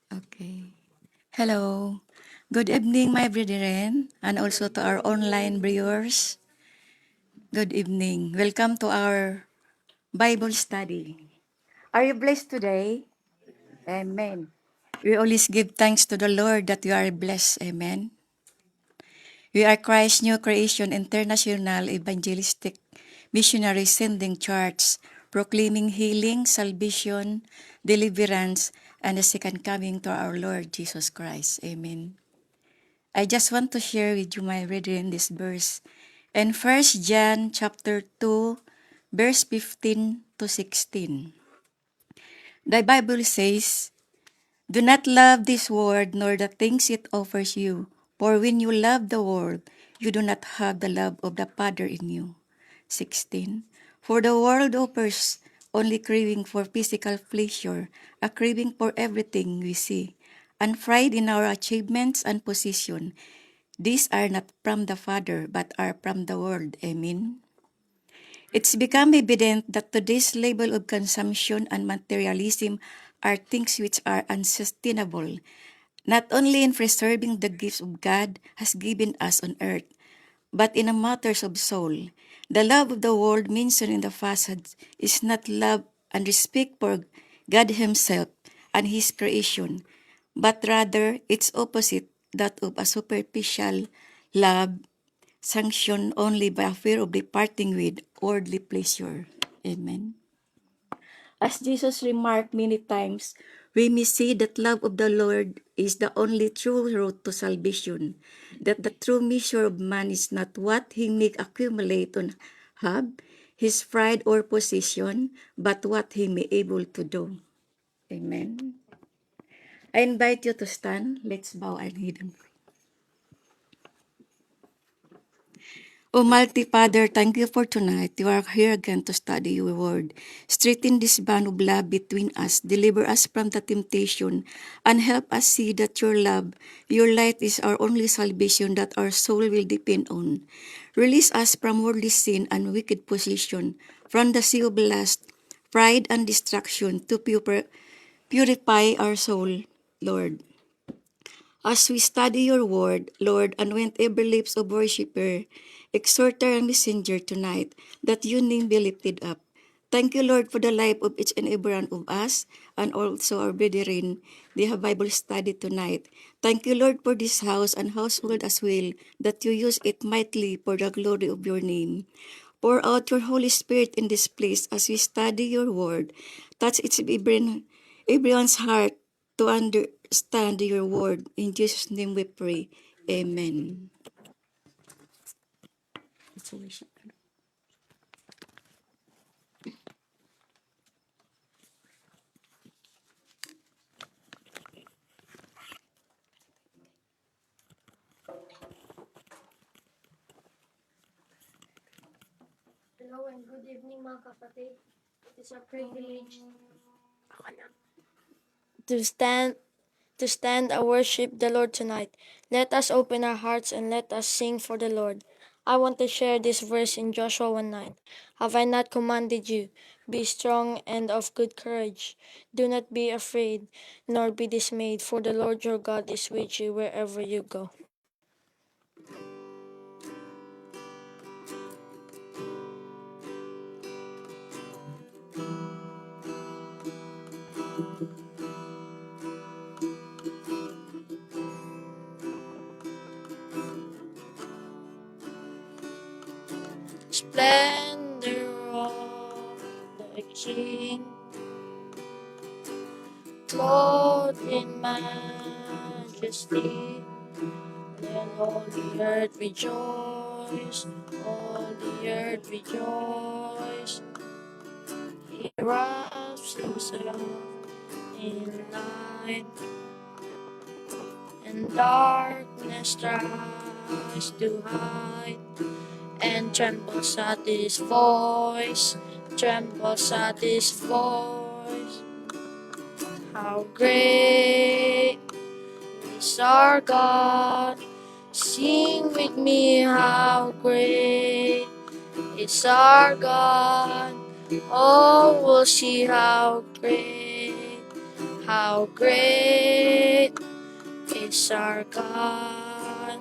Okay. Hello. Good evening, my brethren, and also to our online viewers. Good evening. Welcome to our Bible study. Are you blessed today? Amen. We always give thanks to the Lord that you are blessed. Amen. We are Christ's New Creation International Evangelistic Missionary Sending Church, proclaiming healing, salvation, deliverance, and the second coming to our Lord Jesus Christ. Amen. I just want to share with you, my brethren, this verse. In 1 John chapter 2, verse 15 to 16. The Bible says, "Do not love this world nor the things it offers you, for when you love the world, you do not have the love of the Father in you." 16. For the world offers only craving for physical pleasure, a craving for everything we see, and pride in our achievements and position. These are not from the Father, but are from the world. Amen. It's become evident that today's level of consumption and materialism are things which are unsustainable, not only in preserving the gifts of God has given us on earth, but in the matters of soul. The love of the world mentioned in the passage is not love and respect for God Himself and His creation, but rather its opposite, that of a superficial love sanctioned only by a fear of departing with worldly pleasure. Amen. As Jesus remarked many times, we may see that love of the Lord is the only true road to salvation, that the true measure of man is not what he may accumulate or have, his pride or position, but what he may able to do. Amen. I invite you to stand. Let's bow our head and pray. Almighty Father, thank you for tonight. You are here again to study your word. Strengthen this bond of love between us. Deliver us from the temptation and help us see that your love, your light is our only salvation that our soul will depend on. Release us from worldly sin and wicked position, from the sea of lust, pride, and distraction to purify our soul, Lord. As we study your word, Lord, anoint every lips of worshiper, exhorter, and messenger tonight, that your name be lifted up. Thank you, Lord, for the life of each and every one of us, and also our brethren. They have Bible study tonight. Thank you, Lord, for this house and household as well, that you use it mightily for the glory of your name. Pour out your Holy Spirit in this place as we study your word. Touch everyone's heart to understand your word. In Jesus' name we pray. Amen. Let's worship. Hello and good evening mga kapatid. It is a privilege to stand and worship the Lord tonight. Let us open our hearts and let us sing for the Lord. I want to share this verse in Joshua 1:9. Have I not commanded you? Be strong and of good courage. Do not be afraid, nor be dismayed, for the Lord your God is with you wherever you go. Splendor of the King, clothed in majesty, let all the earth rejoice, all the earth rejoice. He wraps himself in light, and darkness tries to hide, and trembles at his voice, trembles at his voice. How great is our God, sing with me, how great is our God. Oh, we'll see how great is our God.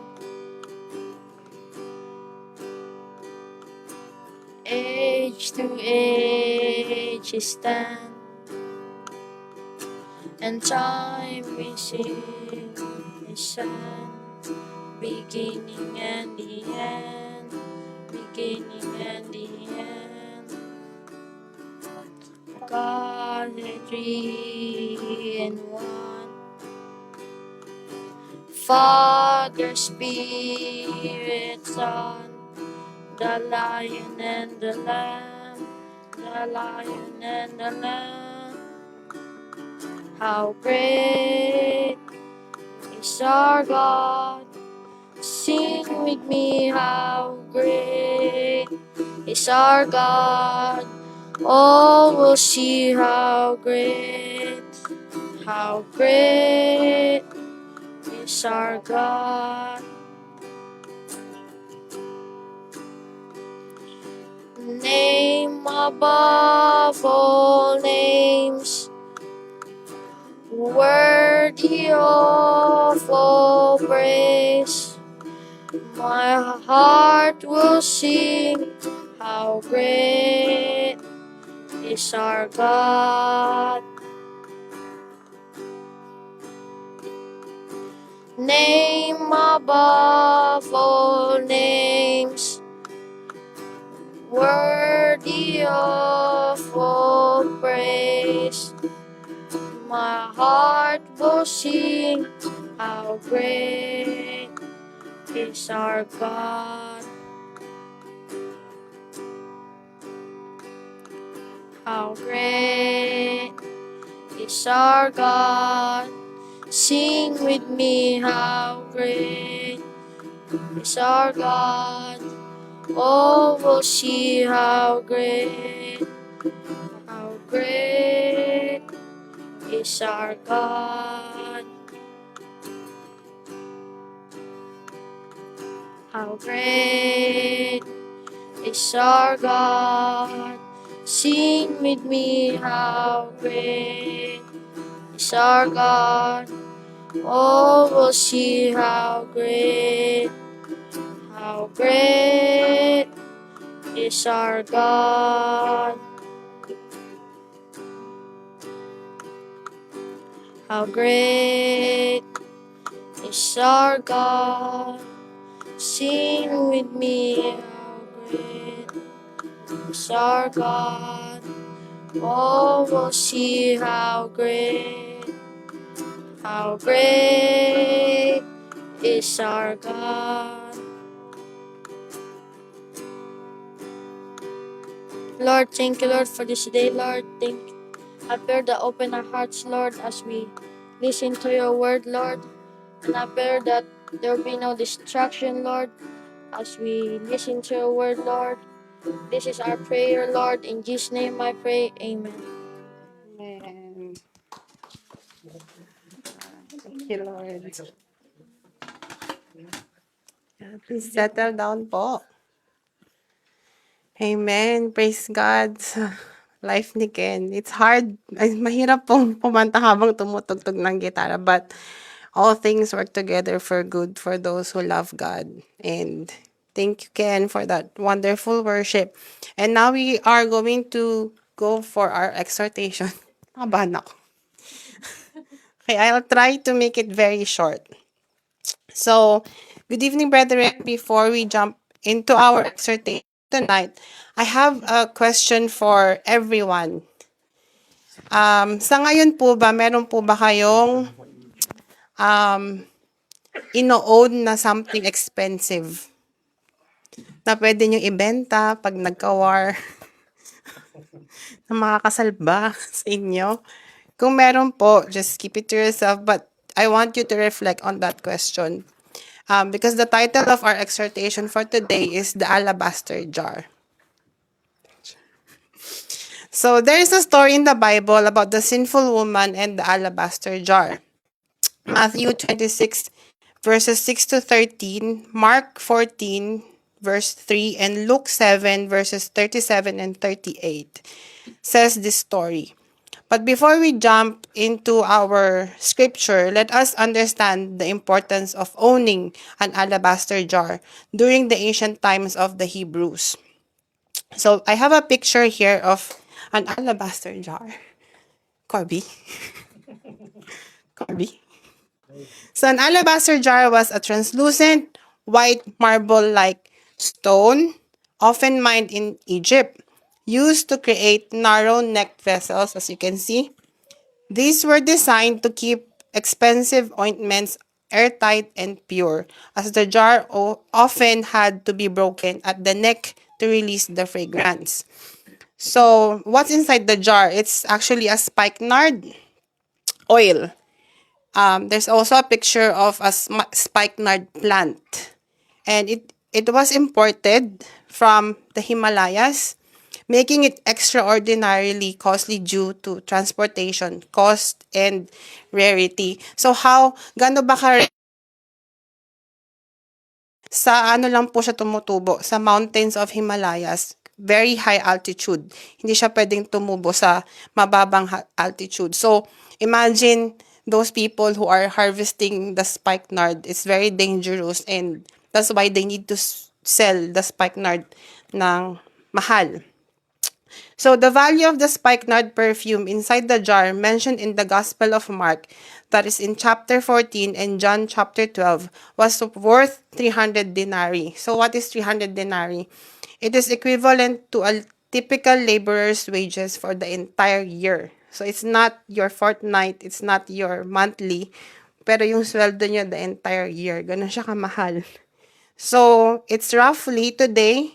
Age to age is stand, and time we see is sand. Beginning and the end, beginning and the end. God, the three in one. Father, Spirit, Son, the Lion and the Lamb, the Lion and the Lamb. How great is our God! Sing with me, how great is our God. Oh, we'll see how great is our God. Name above all names, worthy of all praise. My heart will sing, how great is our God. Name above all names, worthy of all praise. My heart will sing, how great is our God. How great is our God. Sing with me, how great is our God. Oh, we'll see how great is our God. How great is our God. Sing with me, how great is our God. Oh, we'll see how great is our God. How great is our God. Sing with me, how great is our God. Oh, we'll see how great is our God. Lord, thank you, Lord, for this day, Lord. I pray that open our hearts, Lord, as we listen to your word, Lord. And I pray that there will be no distraction, Lord, as we listen to your word, Lord. This is our prayer, Lord. In Jesus' name I pray. Amen. Amen. Thank you, Lord. Please settle down po. Amen. Praise God. Life ni Ken. It's hard. Ay, mahirap pong pumanta habang tumutugtog ng gitara. But all things work together for good for those who love God. And thank you, Ken, for that wonderful worship. And now we are going to go for our exhortation. Kabahan ako. Okay, I'll try to make it very short. So, good evening, brethren. Before we jump into our exhortation tonight, I have a question for everyone. Sa ngayon po ba, meron po ba kayong ino-own na something expensive na pwede nyo ibenta pag nagka-war na makakasalba sa inyo? Kung meron po, just keep it to yourself. But I want you to reflect on that question. Because the title of our exhortation for today is The Alabaster Jar. So there is a story in the Bible about the sinful woman and the alabaster jar. Matthew 26 verses 6 to 13, Mark 14 verse 3, and Luke 7, verses 37 and 38 says this story. But before we jump into our scripture, let us understand the importance of owning an alabaster jar during the ancient times of the Hebrews. So I have a picture here of an alabaster jar. Corby? Corby? So an alabaster jar was a translucent, white marble-like stone, often mined in Egypt, used to create narrow-necked vessels, as you can see. These were designed to keep expensive ointments airtight and pure, as the jar often had to be broken at the neck to release the fragrance. So, what's inside the jar? It's actually a spikenard oil. There's also a picture of a spikenard plant, and it was imported from the Himalayas, making it extraordinarily costly due to transportation cost and rarity. So gaano ba sa ano lang po siya tumutubo, sa mountains of Himalayas, very high altitude. Hindi siya pwedeng tumubo sa mababang altitude. So, imagine those people who are harvesting the spikenard. It's very dangerous, and that's why they need to sell the spikenard ng mahal. So the value of the spikenard perfume inside the jar mentioned in the Gospel of Mark, that is in chapter 14 and John chapter 12, was worth 300 denarii. So what is 300 denarii? It is equivalent to a typical laborer's wages for the entire year. So it's not your fortnight, it's not your monthly, pero yung sweldo niya the entire year. Ganun siya kamahal. So it's roughly today,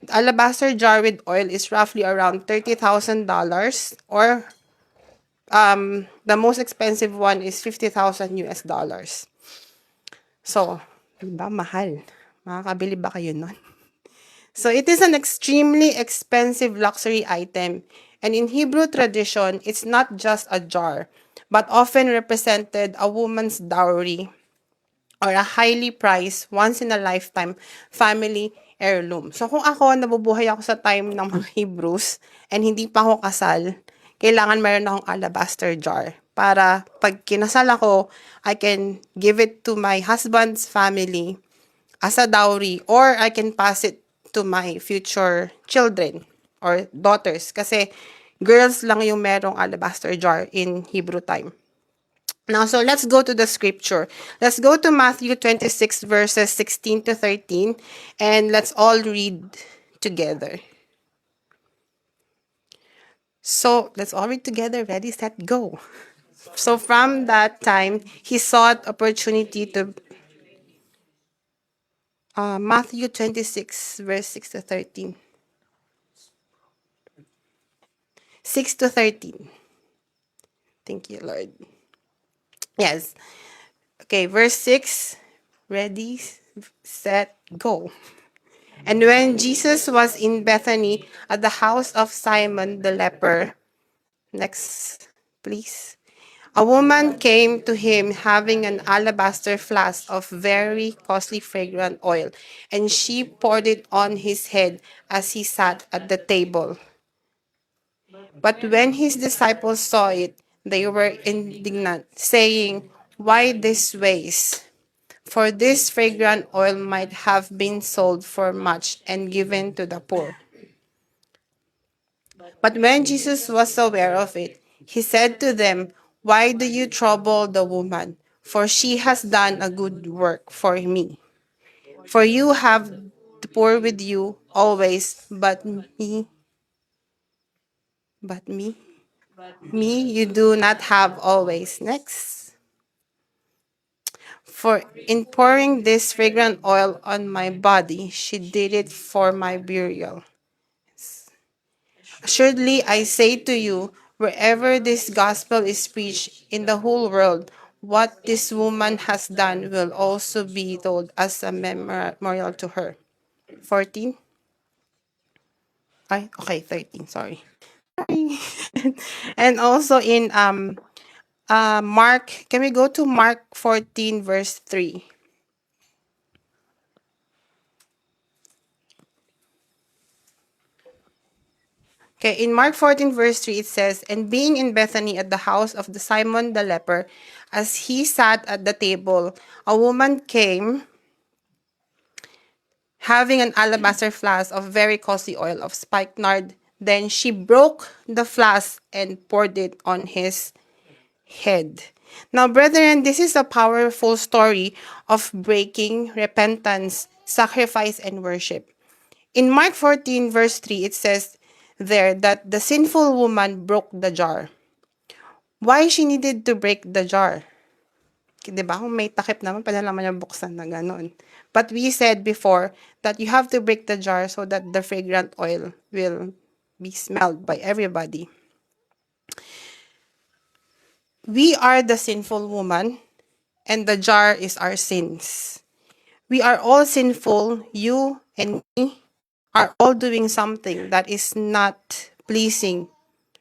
alabaster jar with oil is roughly around $30,000, or the most expensive one is 50,000 US dollars. So, diba mahal? Makakabili ba kayo nun? So it is an extremely expensive luxury item, and in Hebrew tradition, it's not just a jar, but often represented a woman's dowry or a highly prized, once-in-a-lifetime family heirloom. So, kung ako, nabubuhay ako sa time ng mga Hebrews and hindi pa ako kasal, kailangan meron akong alabaster jar para pag kinasal ako, I can give it to my husband's family as a dowry, or I can pass it to my future children or daughters, kasi girls lang yung merong alabaster jar in Hebrew time. Now, so let's go to the scripture. Let's go to Matthew 26, verses 16 to 13, and let's all read together. So, let's all read together. Ready, set, go. So, from that time, he sought opportunity to... Matthew 26, verse 6 to 13. 6 to 13. Thank you, Lord. Yes. Okay, verse 6. Ready, set, go. And when Jesus was in Bethany at the house of Simon the leper, next, please. A woman came to him having an alabaster flask of very costly fragrant oil, and she poured it on his head as he sat at the table. But when his disciples saw it, they were indignant, saying, "Why this waste? For this fragrant oil might have been sold for much and given to the poor." But when Jesus was aware of it, he said to them, "Why do you trouble the woman? For she has done a good work for me. For you have the poor with you always, me you do not have always." Next. For in pouring this fragrant oil on my body, she did it for my burial. Assuredly, I say to you, wherever this gospel is preached in the whole world, what this woman has done will also be told as a memorial to her. 14? Okay, 13, sorry. And also in Mark, can we go to Mark 14, verse 3? Okay, in Mark 14, verse 3, it says, "And being in Bethany at the house of the Simon the leper, as he sat at the table, a woman came, having an alabaster flask of very costly oil of spikenard. Then she broke the flask and poured it on his head." Now, brethren, this is a powerful story of breaking, repentance, sacrifice, and worship. In Mark 14, verse 3, it says there that the sinful woman broke the jar. Why she needed to break the jar? Di ba? Kung may takip naman, pwede naman niya buksan na ganun. But we said before that you have to break the jar so that the fragrant oil will be smelled by everybody. We are the sinful woman, and the jar is our sins. We are all sinful. You and me are all doing something that is not pleasing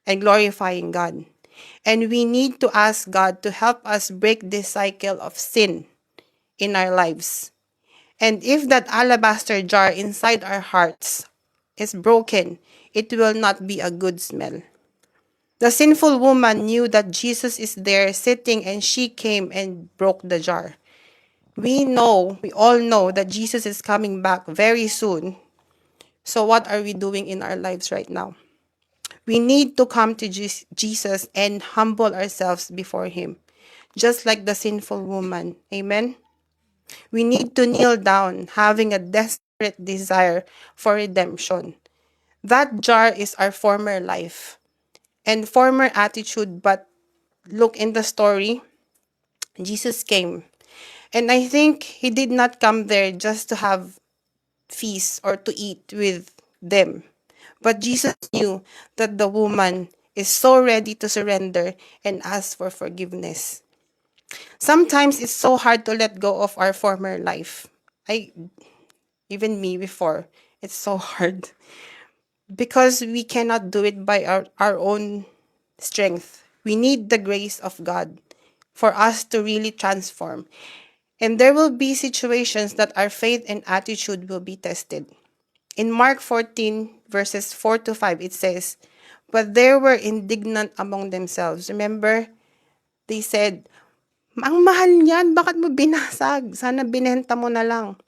and glorifying God. And we need to ask God to help us break this cycle of sin in our lives. And if that alabaster jar inside our hearts is broken, it will not be a good smell. The sinful woman knew that Jesus is there sitting, and she came and broke the jar. We all know that Jesus is coming back very soon. So what are we doing in our lives right now? We need to come to Jesus and humble ourselves before him, just like the sinful woman. Amen? We need to kneel down, having a desperate desire for redemption. That jar is our former life and former attitude, but look in the story, Jesus came. And I think he did not come there just to have feast or to eat with them. But Jesus knew that the woman is so ready to surrender and ask for forgiveness. Sometimes it's so hard to let go of our former life. Even me before, it's so hard because we cannot do it by our own strength. We need the grace of God for us to really transform. And there will be situations that our faith and attitude will be tested. In Mark 14, verses 4 to 5, it says, "But they were indignant among themselves." Remember, they said, "Ang mahal niyan, bakit mo binasag? Sana binenta mo na lang."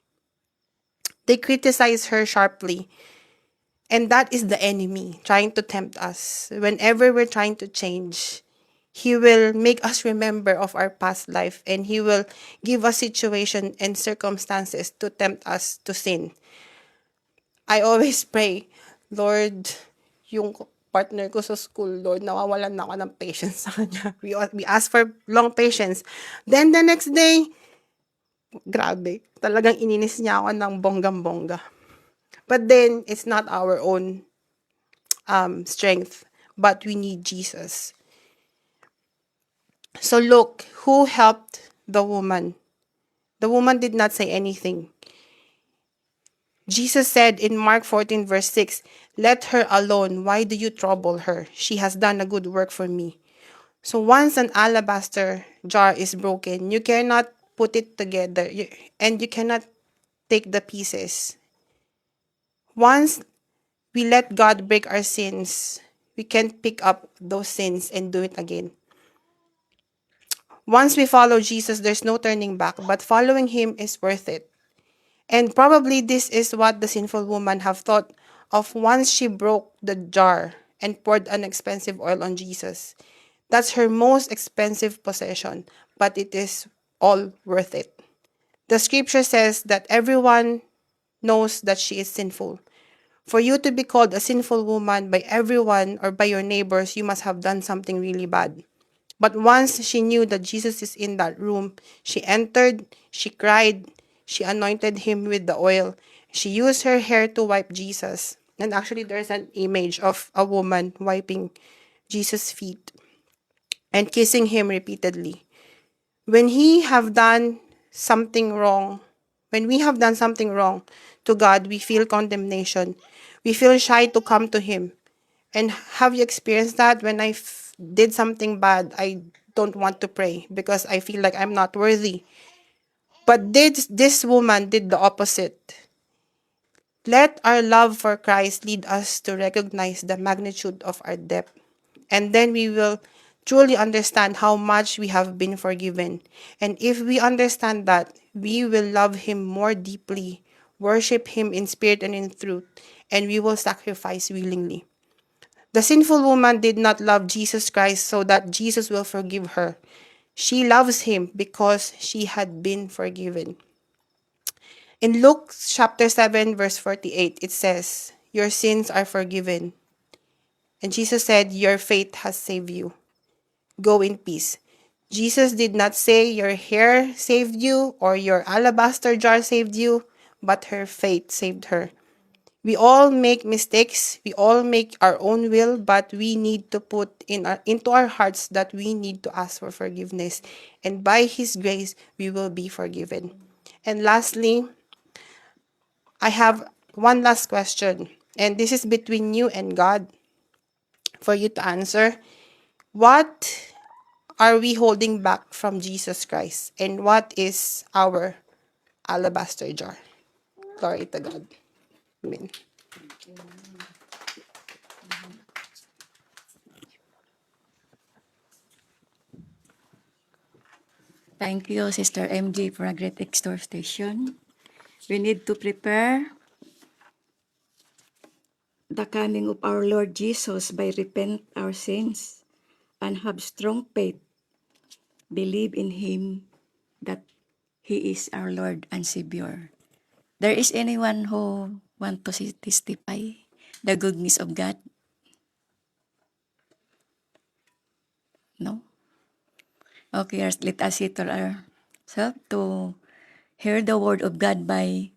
They criticized her sharply. And that is the enemy trying to tempt us. Whenever we're trying to change, he will make us remember of our past life, and he will give us situation and circumstances to tempt us to sin. I always pray, Lord, yung partner ko sa school, Lord, nawawalan na ako ng patience sa kanya. We ask for long patience. Then the next day, grabe, talagang ininis niya ako ng bonggam-bongga. But then, it's not our own strength, but we need Jesus. So look, who helped the woman? The woman did not say anything. Jesus said in Mark 14, verse 6, "Let her alone. Why do you trouble her? She has done a good work for me." So once an alabaster jar is broken, you cannot put it together and you cannot take the pieces. Once we let God break our sins, we can pick up those sins and do it again. Once we follow Jesus, there's no turning back, but following him is worth it. And probably this is what the sinful woman have thought of once she broke the jar and poured an expensive oil on Jesus. That's her most expensive possession, but it is all worth it. The scripture says that everyone knows that she is sinful. For you to be called a sinful woman by everyone or by your neighbors, you must have done something really bad. But once she knew that Jesus is in that room, she entered, she cried, she anointed him with the oil. She used her hair to wipe Jesus. And actually, there's an image of a woman wiping Jesus' feet and kissing him repeatedly. When he have done something wrong, when we have done something wrong to God, we feel condemnation. We feel shy to come to him. And have you experienced that? When I did something bad, I don't want to pray because I feel like I'm not worthy. But this woman did the opposite. Let our love for Christ lead us to recognize the magnitude of our debt, and then we will truly understand how much we have been forgiven. And if we understand that, we will love Him more deeply, worship Him in spirit and in truth, and we will sacrifice willingly. The sinful woman did not love Jesus Christ so that Jesus will forgive her. She loves Him because she had been forgiven. In Luke chapter 7, verse 48, it says, "Your sins are forgiven." And Jesus said, "Your faith has saved you. Go in peace." Jesus did not say your hair saved you or your alabaster jar saved you, but her faith saved her. We all make mistakes. We all make our own will, but we need to put into our hearts that we need to ask for forgiveness. And by His grace, we will be forgiven. And lastly, I have one last question. And this is between you and God for you to answer. What are we holding back from Jesus Christ? And what is our alabaster jar? Glory to God. Amen. Thank you, Sister MG, for a great exhortation. We need to prepare the coming of our Lord Jesus by repent our sins and have strong faith, believe in Him that He is our Lord and Savior. There is anyone who want to testify the goodness of God? No? Okay, let us sit to ourselves to hear the word of God by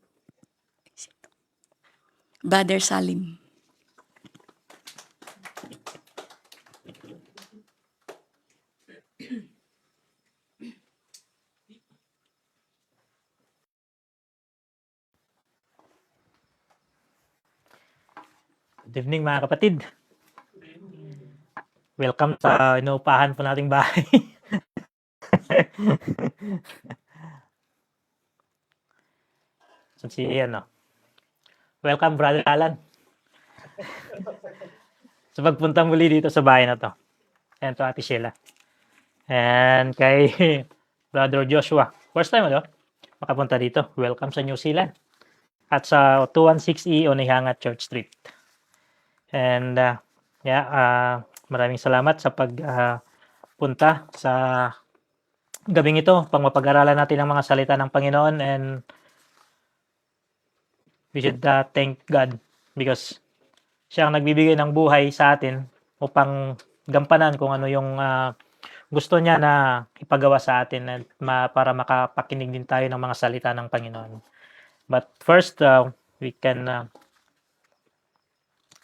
Brother Salim. Good evening mga kapatid. Welcome sa inuupahan po nating bahay. So, welcome Brother Alan. Sa pagpunta muli dito sa bahay na to. And to Ate Sheila. And kay Brother Joshua. First time makapunta dito. Welcome sa New Zealand. At sa 216E Onehanga Church Street. And maraming salamat sa pagpunta sa gabing ito pang mapag-aralan natin ang mga salita ng Panginoon, and we should thank God because siya ang nagbibigay ng buhay sa atin upang gampanan kung ano yung gusto niya na ipagawa sa atin at para makapakinig din tayo ng mga salita ng Panginoon. But first, we can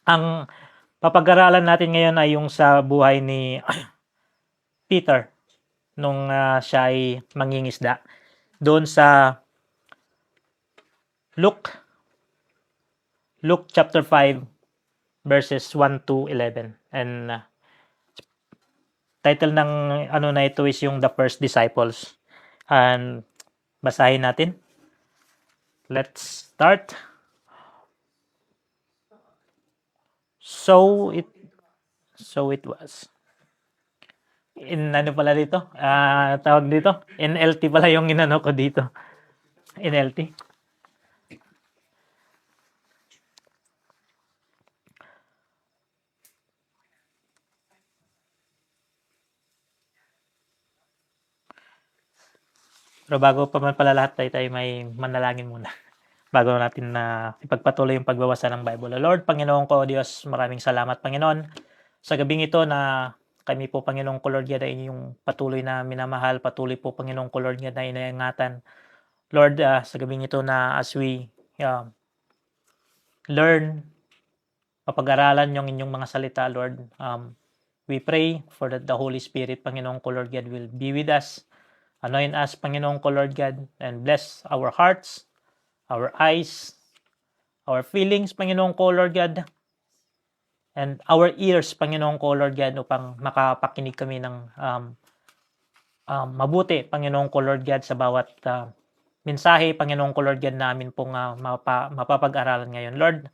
ang papag-aralan natin ngayon ay yung sa buhay ni Peter nung siya ay mangingisda. Doon sa Luke chapter 5 verses 1 to 11. And title ng na ito is yung The First Disciples. And basahin natin. Let's start. So it was. In pala dito? Tawag dito? NLT pala yung inano ko dito. NLT. Pero bago pa man pala lahat tayo may manalangin muna. Bago natin ipagpatuloy yung pagbabasa ng Bible. Lord, Panginoon ko, Diyos, maraming salamat, Panginoon, sa gabing ito na kami po, Panginoon ko, Lord, yan ay inyong patuloy na minamahal, patuloy po, Panginoon ko, Lord, yan na inaingatan. Lord, sa gabing ito na as we learn, mapag-aralan yung inyong mga salita, Lord, we pray for that the Holy Spirit, Panginoon ko, Lord God, will be with us. Anoint us, Panginoon ko, Lord God, and bless our hearts, our eyes, our feelings, Panginoon ko, Lord God, and our ears, Panginoon ko, Lord God, upang makapakinig kami ng mabuti, Panginoon ko, Lord God, sa bawat mensahe, Panginoon ko Lord God, namin pong mapapag-aralan ngayon. Lord,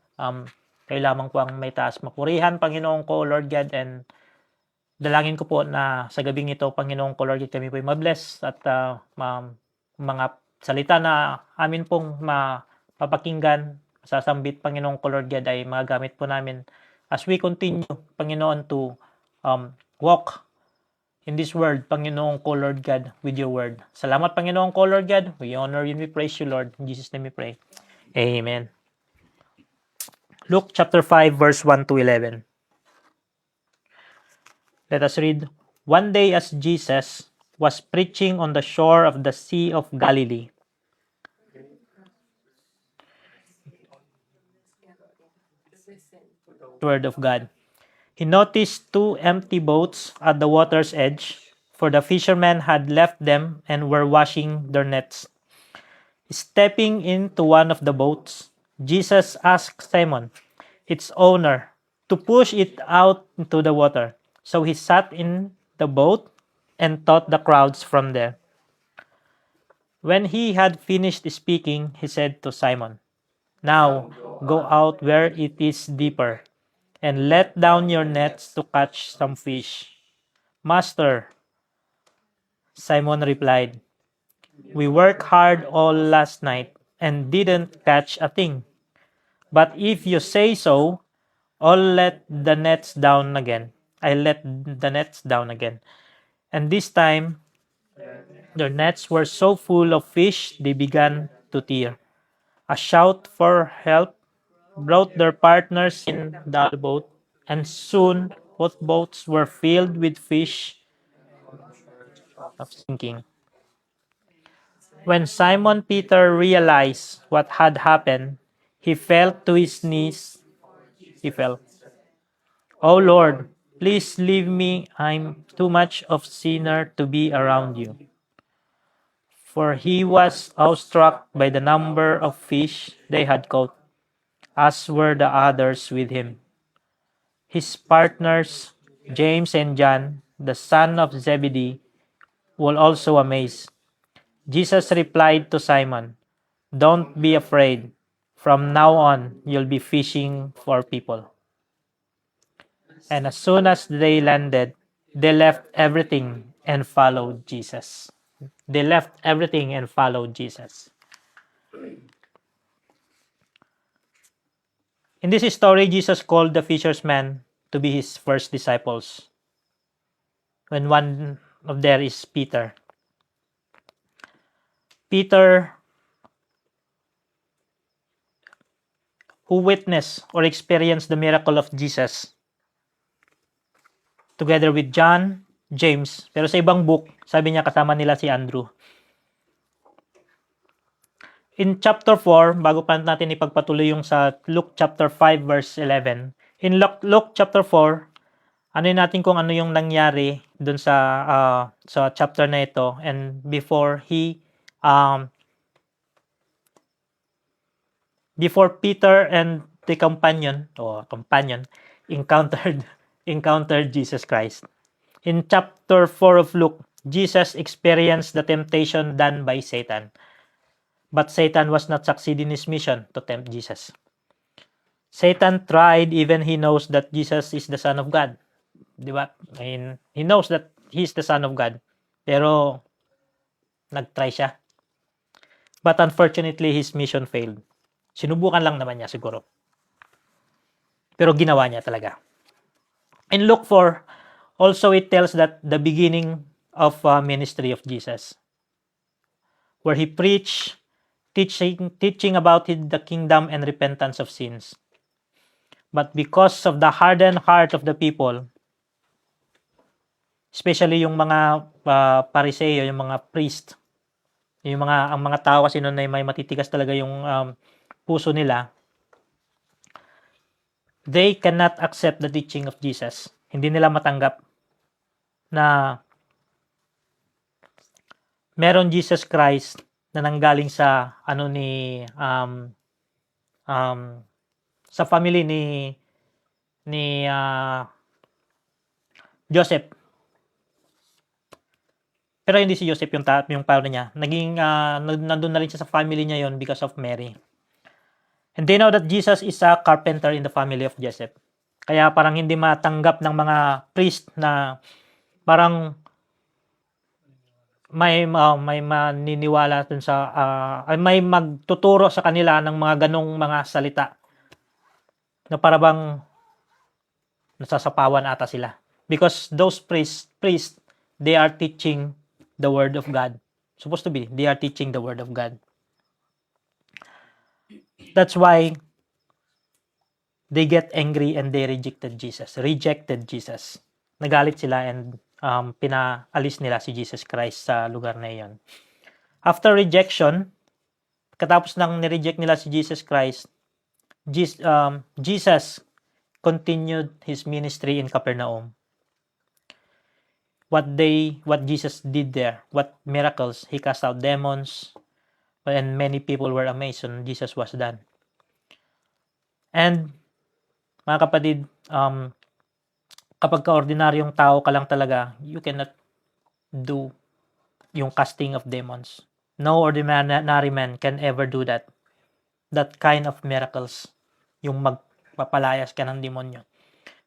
kayo lamang po ang may taas mapurihan, Panginoon ko Lord God, and dalangin ko po na sa gabing ito, Panginoon ko Lord God, kami po ay mabless at mga salita na amin pong mapapakinggan, sasambit, Panginoon ko Lord God, ay magagamit po namin as we continue, Panginoon, to walk in this world, Panginoon ko Lord God, with your word. Salamat, Panginoon ko Lord God. We honor you and we praise you, Lord. In Jesus' name we pray. Amen. Luke chapter 5, verse 1 to 11. Let us read. One day as Jesus was preaching on the shore of the Sea of Galilee, word of God, he noticed two empty boats at the water's edge, for the fishermen had left them and were washing their nets. Stepping into one of the boats, Jesus asked Simon, its owner, to push it out into the water. So he sat in the boat and taught the crowds from there. When he had finished speaking, he said to Simon, "Now go out where it is deeper, and let down your nets to catch some fish." "Master," Simon replied, "we worked hard all last night and didn't catch a thing. But if you say so, I'll let the nets down again. I let the nets down again." And this time, their nets were so full of fish they began to tear. A shout for help brought their partners in the other boat, and soon both boats were filled with fish of sinking. When Simon Peter realized what had happened, he fell to his knees. He fell. "Oh Lord, please leave me. I'm too much of sinner to be around you." For he was awestruck by the number of fish they had caught, as were the others with him. His partners, James and John, the son of Zebedee, were also amazed. Jesus replied to Simon, "Don't be afraid. From now on, you'll be fishing for people." And as soon as they landed, they left everything and followed Jesus. They left everything and followed Jesus. In this story, Jesus called the fishermen to be his first disciples. When one of them is Peter. Peter, who witnessed or experienced the miracle of Jesus, together with John, James, pero sa ibang book, sabi niya kasama nila si Andrew. In chapter 4, bago pa natin ipagpatuloy yung sa Luke chapter 5 verse 11, in Luke chapter 4, ano natin kung ano yung nangyari dun sa chapter na ito, and before Peter and the companion encountered Jesus Christ. In chapter 4 of Luke, Jesus experienced the temptation done by Satan. But Satan was not succeeding in his mission to tempt Jesus. Satan tried, even he knows that Jesus is the Son of God. Di ba? He knows that he's the Son of God. Pero, nag-try siya. But unfortunately, his mission failed. Sinubukan lang naman niya siguro. Pero ginawa niya talaga. In Luke 4, also it tells that the beginning of ministry of Jesus, where he preached, teaching about the kingdom and repentance of sins. But because of the hardened heart of the people, especially yung mga Pariseo, yung mga priest, ang mga tao kasi noon ay may matitigas talaga yung puso nila, they cannot accept the teaching of Jesus. Hindi nila matanggap na meron Jesus Christ na nanggaling sa sa family ni Joseph. Pero hindi si Joseph yung father niya. Naging, nandun na rin siya sa family niya yon because of Mary. And they know that Jesus is a carpenter in the family of Joseph. Kaya parang hindi matanggap ng mga priest na parang may maniniwala dun sa may magtuturo sa kanila ng mga ganong mga salita na para bang nasasapawan ata sila, because those priests they are teaching the word of God. Supposed to be they are teaching the word of God. That's why they get angry and they rejected Jesus. Nagalit sila and pinaalis nila si Jesus Christ sa lugar na iyon. After rejection, katapos nang ni-reject nila si Jesus Christ, Jesus continued his ministry in Capernaum. What Jesus did there, what miracles, he cast out demons, and many people were amazed when Jesus was done. And mga kapatid, kapag ka-ordinaryong tao ka lang talaga, you cannot do yung casting of demons. No ordinary man can ever do that. That kind of miracles, yung magpapalayas ka ng demonyo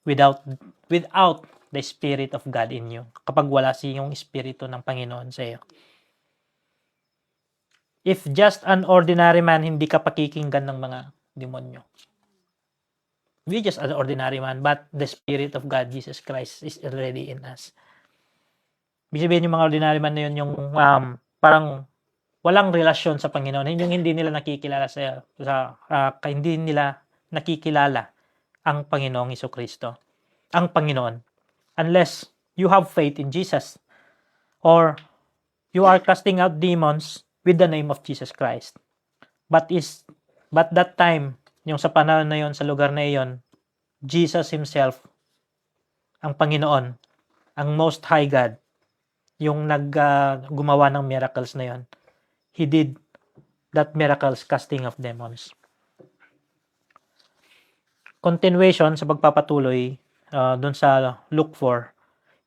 without the Spirit of God in you. Kapag wala yung Espiritu ng Panginoon sa iyo. If just an ordinary man, hindi ka pakikinggan ng mga demonyo. We just an ordinary man, but the Spirit of God, Jesus Christ, is already in us. Ibig sabihin yung mga ordinary man na yun, yung parang walang relasyon sa Panginoon. Yung hindi nila nakikilala hindi nila nakikilala ang Panginoong Jesucristo. Ang Panginoon. Unless you have faith in Jesus. Or you are casting out demons with the name of Jesus Christ. But that time, yung sa panahon na yon, sa lugar na iyon, Jesus Himself, ang Panginoon, ang Most High God, yung gumawa ng miracles na yon. He did that miracles, casting of demons. Continuation sa pagpapatuloy dun sa Luke 4,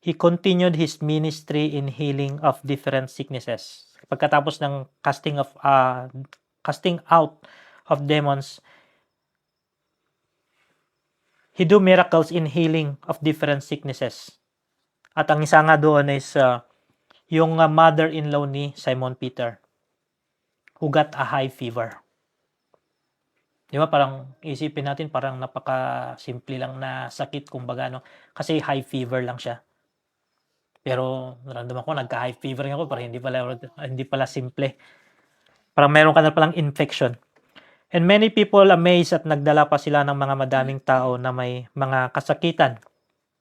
he continued his ministry in healing of different sicknesses. Pagkatapos ng casting out of demons, he do miracles in healing of different sicknesses. At ang isa nga doon is yung mother-in-law ni Simon Peter, who got a high fever. Di ba, parang isipin natin parang napaka-simple lang na sakit, kumbaga, no? Kasi high fever lang siya. Pero naramdaman ko nagka-high fever ako, parang hindi pala simple. Parang meron ka na palang infection. And many people amazed at nagdala pa sila ng mga madaming tao na may mga kasakitan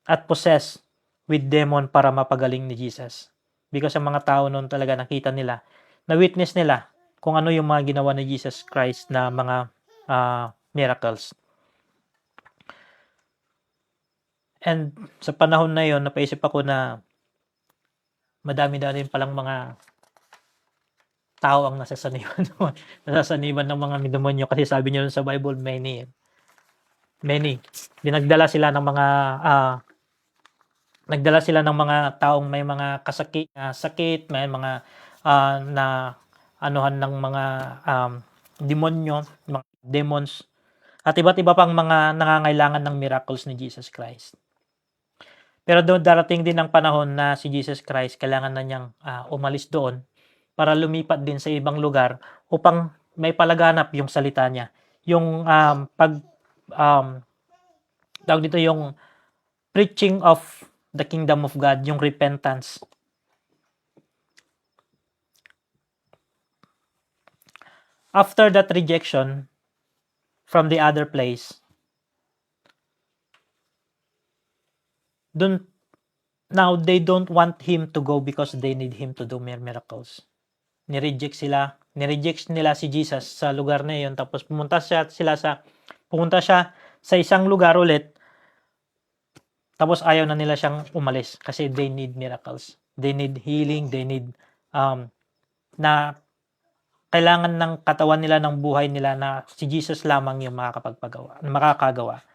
at possessed with demon para mapagaling ni Jesus. Because ang mga tao noon talaga nakita nila, na-witness nila kung ano yung mga ginawa ni Jesus Christ na mga miracles. And sa panahon na yon, napaisip ako na madami na rin palang mga tao ang nasasaniban ng mga demonyo, kasi sabi niyo sa Bible, many. Dinagdala sila ng mga taong may mga sakit, may mga na anuhan ng mga demonyo, mga demons, at iba't iba pang mga nangangailangan ng miracles ni Jesus Christ. Pero darating din ang panahon na si Jesus Christ kailangan na niyang umalis doon para lumipat din sa ibang lugar upang may palaganap yung salita niya. Yung tawag dito yung preaching of the kingdom of God, yung repentance. After that rejection from the other place, now they don't want him to go because they need him to do miracles. Nireject nila si Jesus sa lugar na iyon, tapos pumunta siya sa isang lugar ulit, tapos ayaw na nila siyang umalis kasi they need miracles. They need healing, they need na kailangan ng katawan nila, ng buhay nila, na si Jesus lamang yung makakagawa.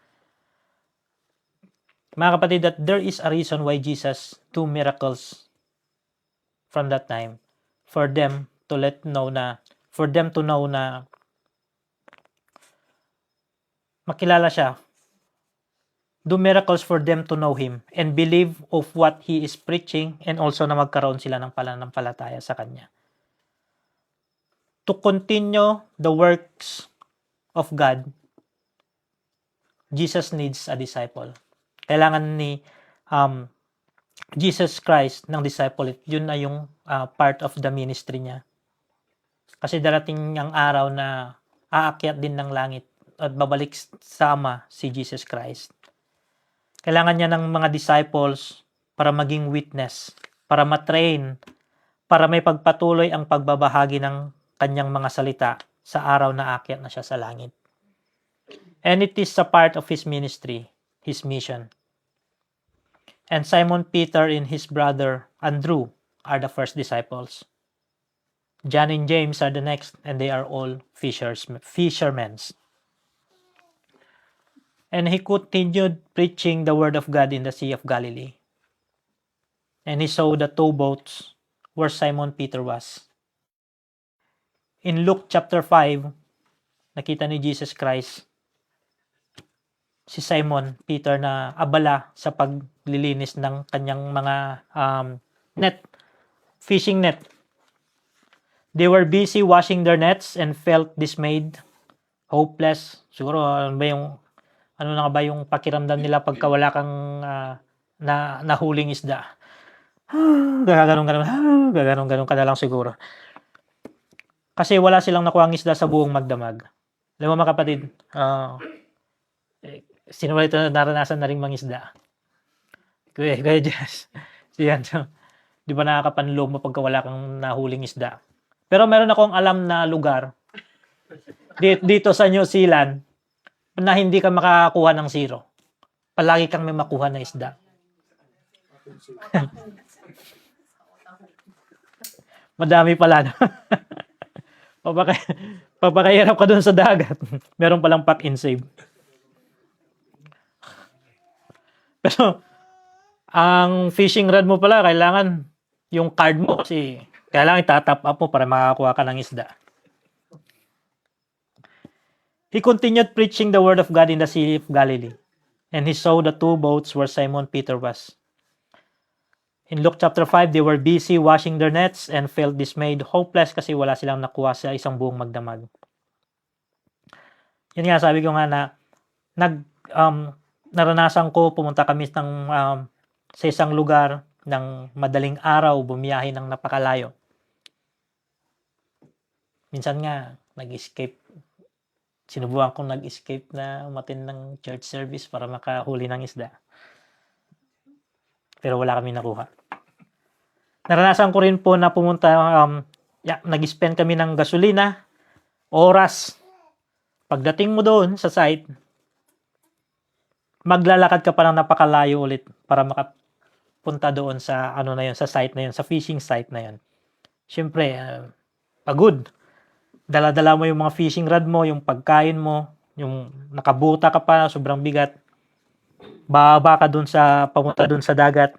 Mga kapatid, that there is a reason why Jesus do miracles from that time for them to know na makilala siya, do miracles for them to know Him and believe of what He is preaching, and also na magkaroon sila ng pananampalataya sa Kanya. To continue the works of God, Jesus needs a disciple. Kailangan ni Jesus Christ ng disciple. Yun na yung part of the ministry niya. Kasi darating ang araw na aakyat din ng langit at babalik sa Ama si Jesus Christ. Kailangan niya ng mga disciples para maging witness, para matrain, para may pagpatuloy ang pagbabahagi ng kanyang mga salita sa araw na aakyat na siya sa langit. And it is a part of His ministry, His mission. And Simon Peter and his brother Andrew are the first disciples. John and James are the next, and they are all fishermen. And he continued preaching the word of God in the Sea of Galilee. And he saw the two boats where Simon Peter was. In Luke chapter 5, nakita ni Jesus Christ si Simon Peter na abala sa paglilinis ng kanyang mga fishing net. They were busy washing their nets and felt dismayed, hopeless. Siguro ano na ba yung pakiramdam nila pagka wala kang nahuling isda. Gaganon ka na lang siguro. Kasi wala silang nakuhang isda sa buong magdamag. Alam mo mga kapatid, sino ba ito naranasan na rin mangisda? Kaya Jess, siyan. Di ba nakakapanloob mo pagka wala kang nahuling isda? Pero meron akong alam na lugar dito sa New Zealand na hindi ka makakakuha ng zero. Palagi kang may makuha na isda. Madami pala. Papakahirap ka doon sa dagat. Meron palang pack and save. Pero, ang fishing rod mo pala, kailangan yung card mo kasi kailangan itatap up mo para makakakuha ka ng isda. He continued preaching the word of God in the Sea of Galilee, and he saw the two boats where Simon Peter was. In Luke chapter 5, they were busy washing their nets and felt dismayed, hopeless kasi wala silang nakuha sa isang buong magdamag. Yan nga, sabi ko nga na naranasan ko, pumunta kami sa isang lugar ng madaling araw, bumiyahe ng napakalayo. Minsan nga, sinubukan kong nag-escape na umattend ng church service para makahuli ng isda. Pero wala kami nakuha. Naranasan ko rin po na pumunta, nag-spend kami ng gasolina, oras. Pagdating mo doon sa site, maglalakad ka pa ng napakalayo ulit para makapunta doon sa sa site na yun, sa fishing site na yun. Siyempre, pagod. Dala-dala mo yung mga fishing rod mo, yung pagkain mo, yung nakabuta ka pa, sobrang bigat. Bababa ka pamunta doon sa dagat.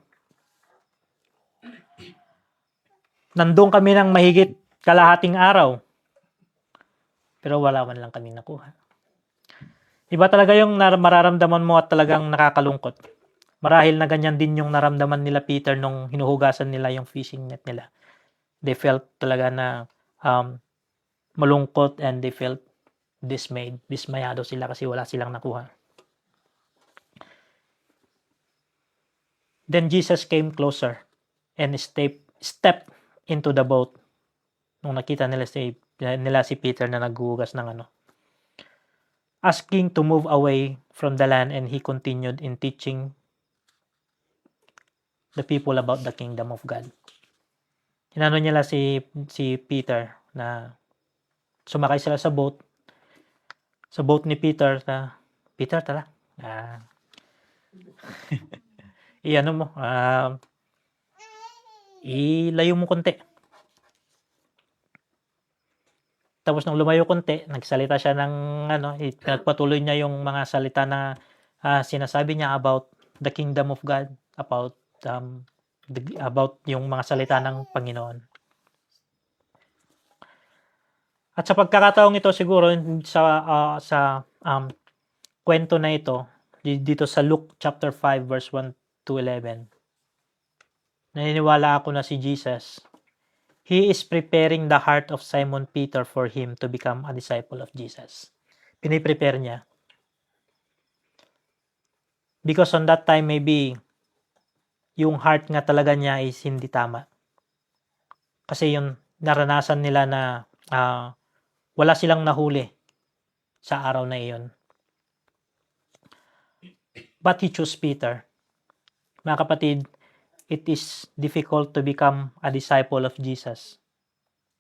Nandun kami ng mahigit kalahating araw. Pero wala man lang kami nakuha. Iba talaga yung mararamdaman mo at talagang nakakalungkot. Marahil na ganyan din yung naramdaman nila Peter nung hinuhugasan nila yung fishing net nila. They felt talaga na malungkot and they felt dismayed. Dismayado sila kasi wala silang nakuha. Then Jesus came closer and stepped into the boat. Nung nakita nila si Peter na naghuhugas ng asking to move away from the land, and he continued in teaching the people about the kingdom of God. Inano nila si Peter na sumakay sila sa boat ni Peter na, Peter, tara. Ilayo mo konti. Tapos nung lumayo konti, nagsalita siya ng nagpatuloy niya yung mga salita na sinasabi niya about the kingdom of God, about about yung mga salita ng Panginoon. At sa pagkakataong ito siguro sa kwento na ito dito sa Luke chapter 5 verse 1 to 11. Naniniwala ako na si Jesus, He is preparing the heart of Simon Peter for him to become a disciple of Jesus. Piniprepare niya. Because on that time, maybe, yung heart nga talaga niya is hindi tama. Kasi yung naranasan nila na wala silang nahuli sa araw na iyon. But he chose Peter. Mga kapatid, it is difficult to become a disciple of Jesus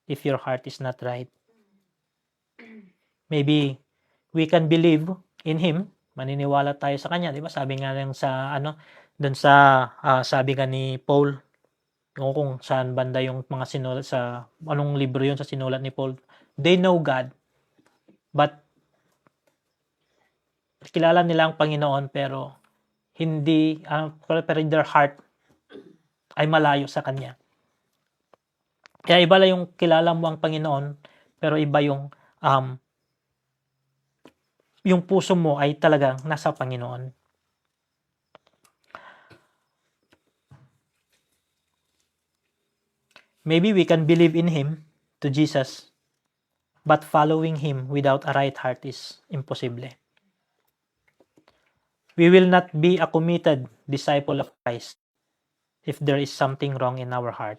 if your heart is not right. Maybe we can believe in Him, maniniwala tayo sa Kanya, di ba? Sabi nga lang sa doon sa sabi nga ni Paul, kung saan banda yung mga sinulat sa anong libro yun sa sinulat ni Paul. They know God, but kilala nila ang Panginoon pero hindi pero their heart ay malayo sa Kanya. Kaya iba lang yung kilala mo ang Panginoon pero iba yung puso mo ay talagang nasa Panginoon. Maybe we can believe in Him, to Jesus, but following Him without a right heart is impossible. We will not be a committed disciple of Christ if there is something wrong in our heart.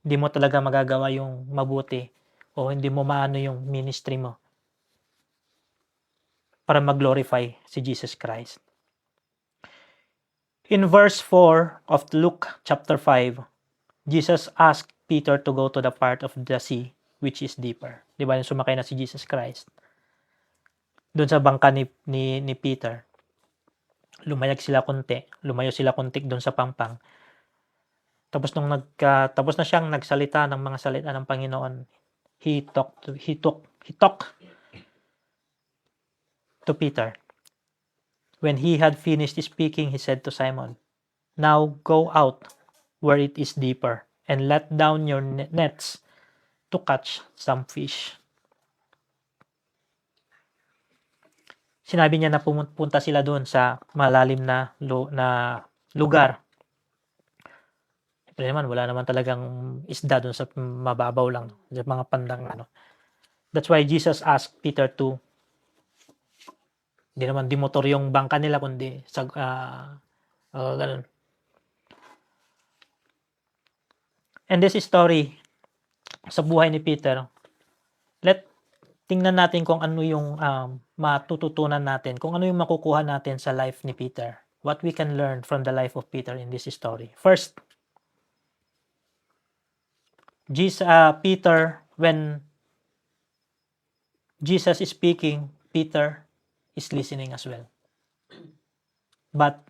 Hindi mo talaga magagawa yung mabuti o hindi mo maano yung ministry mo para mag-glorify si Jesus Christ. In verse 4 of Luke chapter 5, Jesus asked Peter to go to the part of the sea which is deeper. Di ba yung sumakay na si Jesus Christ? Doon sa bangka ni Peter. Lumayo sila konti doon sa pampang. Tapos tapos na siyang nagsalita ng mga salita ng Panginoon, he talked to Peter. When he had finished speaking, he said to Simon, "Now go out where it is deeper and let down your nets to catch some fish." Sinabi niya na pumunta sila doon sa malalim na lugar. Pero naman, wala naman talagang isda doon sa mababaw lang, sa mga pandang That's why Jesus asked Peter to, di motor yung bangka nila, kundi ganun. And this story sa buhay ni Peter, tingnan natin kung ano yung matututunan natin, kung ano yung makukuha natin sa life ni Peter. What we can learn from the life of Peter in this story. First, Peter, when Jesus is speaking, Peter is listening as well. But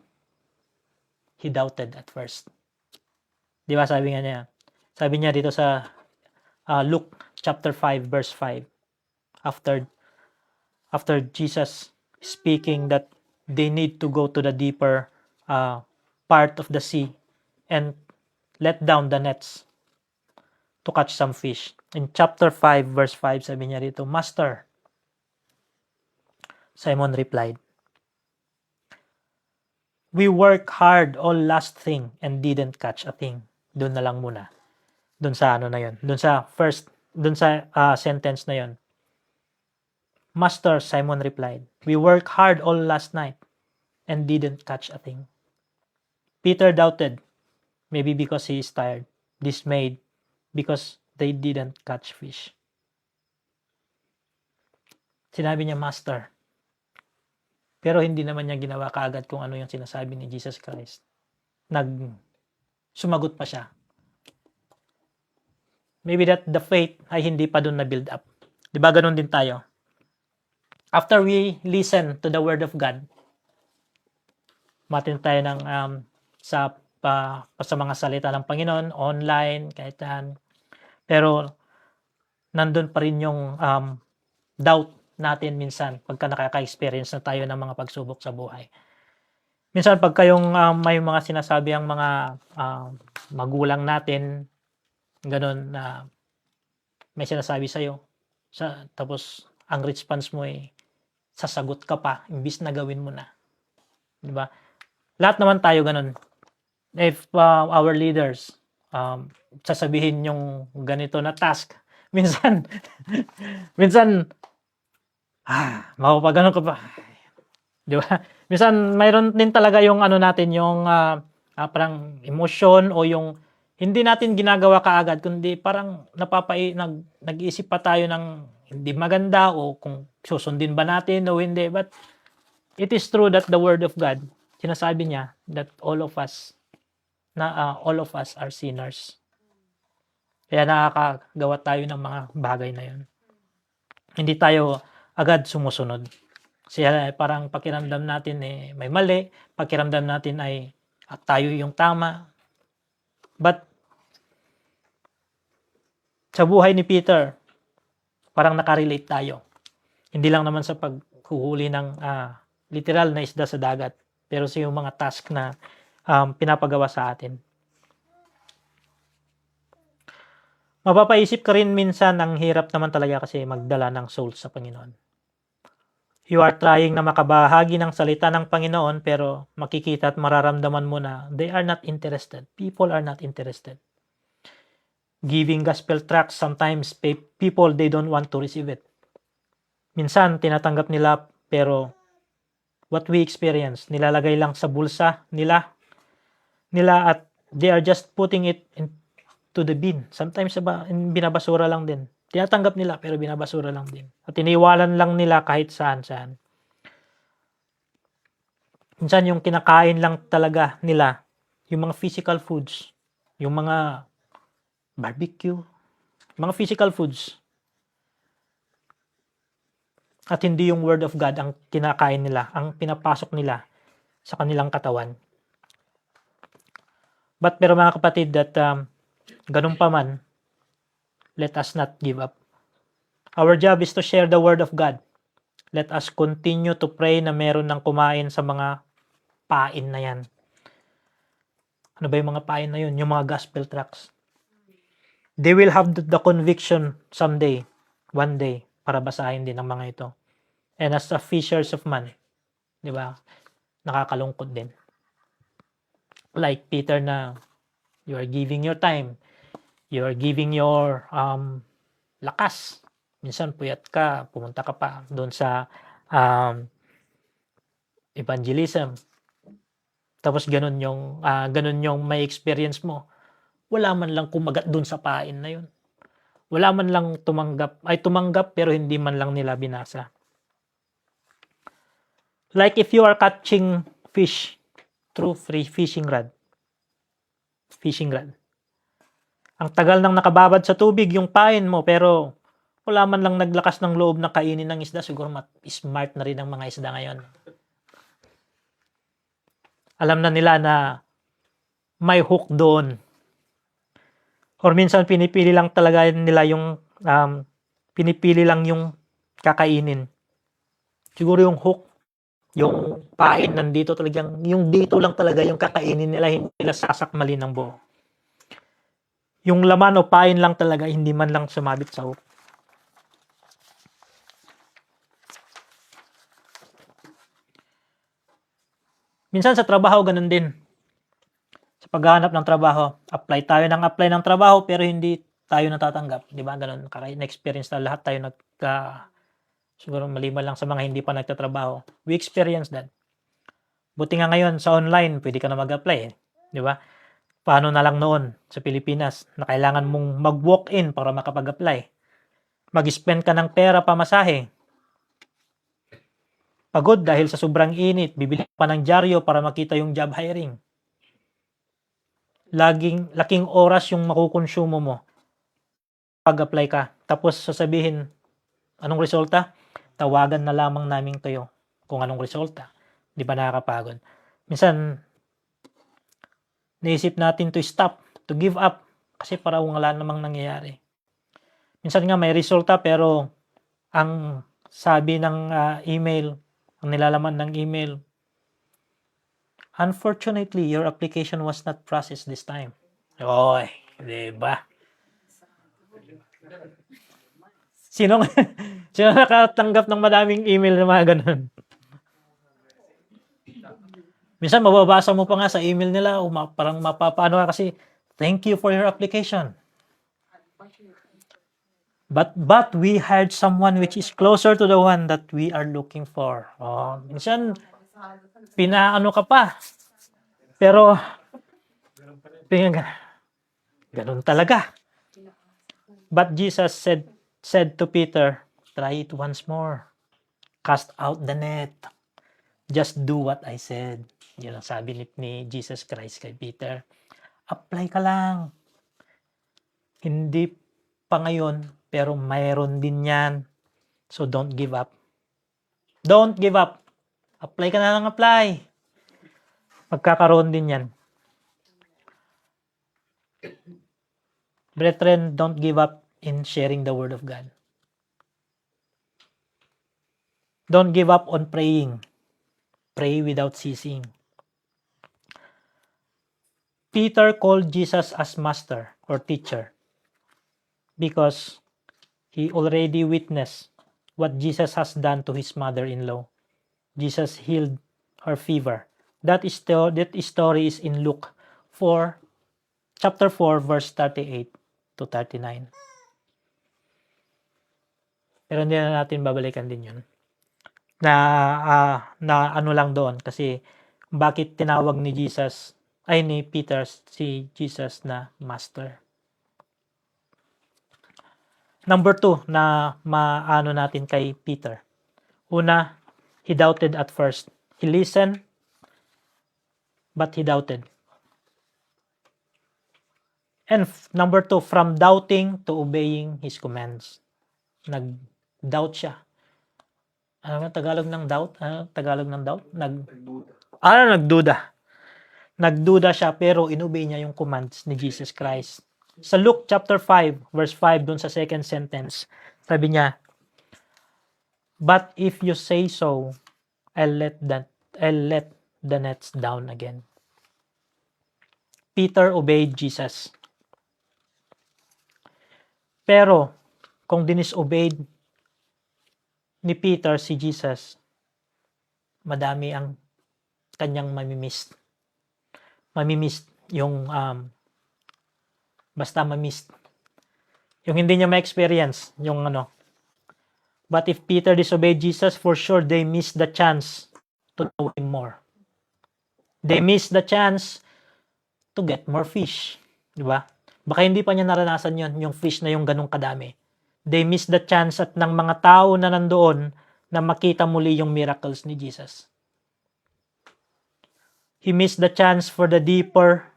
he doubted at first. Di ba sabi niya dito sa Luke chapter 5 verse 5, after Jesus speaking that they need to go to the deeper part of the sea and let down the nets to catch some fish. In chapter 5 verse 5, sabi niya dito, "Master," Simon replied, "We work hard all last thing and didn't catch a thing." Doon na lang muna. Doon sa na yun. Doon sa sentence na yun. "Master," Simon replied, "we work hard all last night and didn't catch a thing." Peter doubted, maybe because he is tired, dismayed, because they didn't catch fish. Sinabi niya, "Master." Pero hindi naman niya ginawa kaagad kung ano yung sinasabi ni Jesus Christ. Sumagot pa siya. Maybe that the faith ay hindi pa doon na build up. Di ba ganun din tayo? After we listen to the Word of God, matin tayo ng sa mga salita ng Panginoon, online, kahit saan. Pero nandun pa rin yung doubt natin minsan pagka nakaka-experience na tayo ng mga pagsubok sa buhay. Minsan pag kayong may mga sinasabi ang mga magulang natin, ganun na may sinasabi sa'yo, tapos ang response mo sasagot ka pa, imbis na gawin mo na. Di ba? Lahat naman tayo ganun. If our leaders, sasabihin yung ganito na task, minsan, makapagano ka pa. Di ba? Minsan, mayroon din talaga yung natin, yung parang emotion o yung hindi natin ginagawa kaagad, kundi parang nag-iisip pa tayo ng hindi maganda o kung susundin ba natin o hindi. But it is true that the Word of God, sinasabi niya that all of us are sinners. Kaya nakakagawa tayo ng mga bagay na yun. Hindi tayo agad sumusunod. Kasi parang pakiramdam natin may mali, pakiramdam natin ay tayo yung tama. But sa buhay ni Peter, parang nakarelate tayo. Hindi lang naman sa paghuhuli ng literal na isda sa dagat, pero sa yung mga task na pinapagawa sa atin. Mapapaisip ka rin minsan, ang hirap naman talaga kasi magdala ng souls sa Panginoon. You are trying na makabahagi ng salita ng Panginoon, pero makikita at mararamdaman mo na they are not interested. People are not interested. Giving gospel tracts, sometimes people, they don't want to receive it. Minsan, tinatanggap nila, pero what we experience, nilalagay lang sa bulsa nila at they are just putting it into the bin. Sometimes binabasura lang din. Tinatanggap nila pero binabasura lang din. At iniwalan lang nila kahit saan-saan. Minsan yung kinakain lang talaga nila, yung mga physical foods, yung mga barbecue, mga physical foods. At hindi yung Word of God ang kinakain nila, ang pinapasok nila sa kanilang katawan. But pero mga kapatid, that ganun pa man, let us not give up. Our job is to share the Word of God. Let us continue to pray na meron ng kumain sa mga pain na yan. Ano ba yung mga pain na yun? Yung mga gospel tracts. They will have the conviction someday, one day, para basahin din ang mga ito. And as a fishers of man, di ba? Nakakalungkot din. Like Peter na you are giving your time, you are giving your lakas. Minsan puyat ka, pumunta ka pa doon sa evangelism. Tapos ganun yung may experience mo. Wala man lang kumagat doon sa pain na yun. Wala man lang tumanggap pero hindi man lang nila binasa. Like if you are catching fish through free fishing rod. Ang tagal nang nakababad sa tubig yung pain mo, pero wala man lang naglakas ng loob na kainin ng isda. Siguro smart na rin ang mga isda ngayon. Alam na nila na may hook doon. Or minsan pinipili lang talaga nila yung kakainin. Siguro yung hook, yung pain nandito talagang, yung dito lang talaga yung kakainin nila, hindi nila sasakmalin ng buo. Yung laman o pain lang talaga, hindi man lang sumabit sa hook. Minsan sa trabaho, ganun din. Sa paghahanap ng trabaho, apply ng trabaho pero hindi tayo natatanggap. Di ba? Ganun, na-experience na lahat tayo siguro maliban lang sa mga hindi pa nagtatrabaho. We experience that. Buti nga ngayon sa online, pwede ka na mag-apply. Di ba? Paano na lang noon sa Pilipinas na kailangan mong mag-walk-in para makapag-apply. Mag-spend ka ng pera pamasahe. Pagod dahil sa sobrang init, bibili pa ng dyaryo para makita yung job hiring. Laking oras yung makukonsumo mo pag-apply ka. Tapos sasabihin, anong resulta? Tawagan na lamang namin kayo kung anong resulta. Di ba nakakapagod? Minsan, naisip natin to stop, to give up, kasi parang wala namang nangyayari. Minsan nga may resulta pero ang sabi ng email, ang nilalaman ng email, Unfortunately, your application was not processed this time. Oy, di ba? Sino sino nakatanggap ng madaming email na mga ganun? Minsan mababasa mo pa nga sa email nila o parang mapapaano ka kasi, thank you for your application. But we hired someone which is closer to the one that we are looking for. Oh, minsan pinaano ka pa. Pero ganun talaga. But Jesus said to Peter, try it once more. Cast out the net. Just do what I said. Yun ang sabi ni Jesus Christ kay Peter. Apply ka lang. Hindi pa ngayon, pero mayroon din yan. So don't give up. Don't give up. Apply ka na lang, apply. Magkakaroon din yan. Brethren, don't give up in sharing the Word of God. Don't give up on praying. Pray without ceasing. Peter called Jesus as master or teacher because he already witnessed what Jesus has done to his mother-in-law. Jesus healed her fever. That story is in Luke 4, chapter 4, verse 38 to 39. Pero hindi na natin babalikan din yun. Na ano lang doon kasi bakit tinawag ni Peter si Jesus na master. Number 2 na maano natin kay Peter. Una, he doubted at first. He listened, but he doubted. And number 2, from doubting to obeying his commands. Nag-doubt siya. Ano ang Tagalog ng doubt? Nagduda. Nagduda siya pero inobey niya yung commands ni Jesus Christ. Sa Luke chapter 5, verse 5, dun sa second sentence, sabi niya, but if you say so, I'll let the nets down again. Peter obeyed Jesus. Pero, kung disobeyed ni Peter si Jesus, madami ang kanyang mamimiss. Mamimiss yung basta mamiss. Yung hindi niya ma-experience yung ano. But if Peter disobeyed Jesus, for sure they missed the chance to know him more. They missed the chance to get more fish. Di ba? Baka hindi pa niya naranasan yung fish na yung ganong kadami. They missed the chance at ng mga tao na nandoon na makita muli yung miracles ni Jesus. He missed the chance for a deeper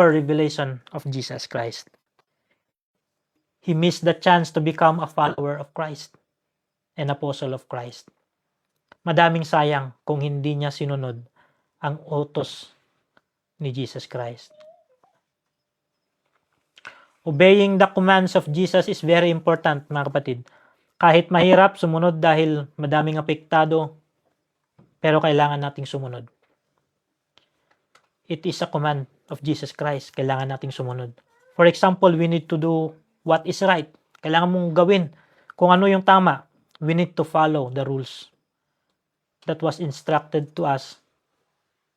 revelation of Jesus Christ. He missed the chance to become a follower of Christ, an apostle of Christ. Madaming sayang kung hindi niya sinunod ang utos ni Jesus Christ. Obeying the commands of Jesus is very important, mga kapatid. Kahit mahirap sumunod dahil madaming apektado, pero kailangan nating sumunod. It is a command of Jesus Christ. Kailangan nating sumunod. For example, we need to do what is right. Kailangan mong gawin kung ano yung tama. We need to follow the rules that was instructed to us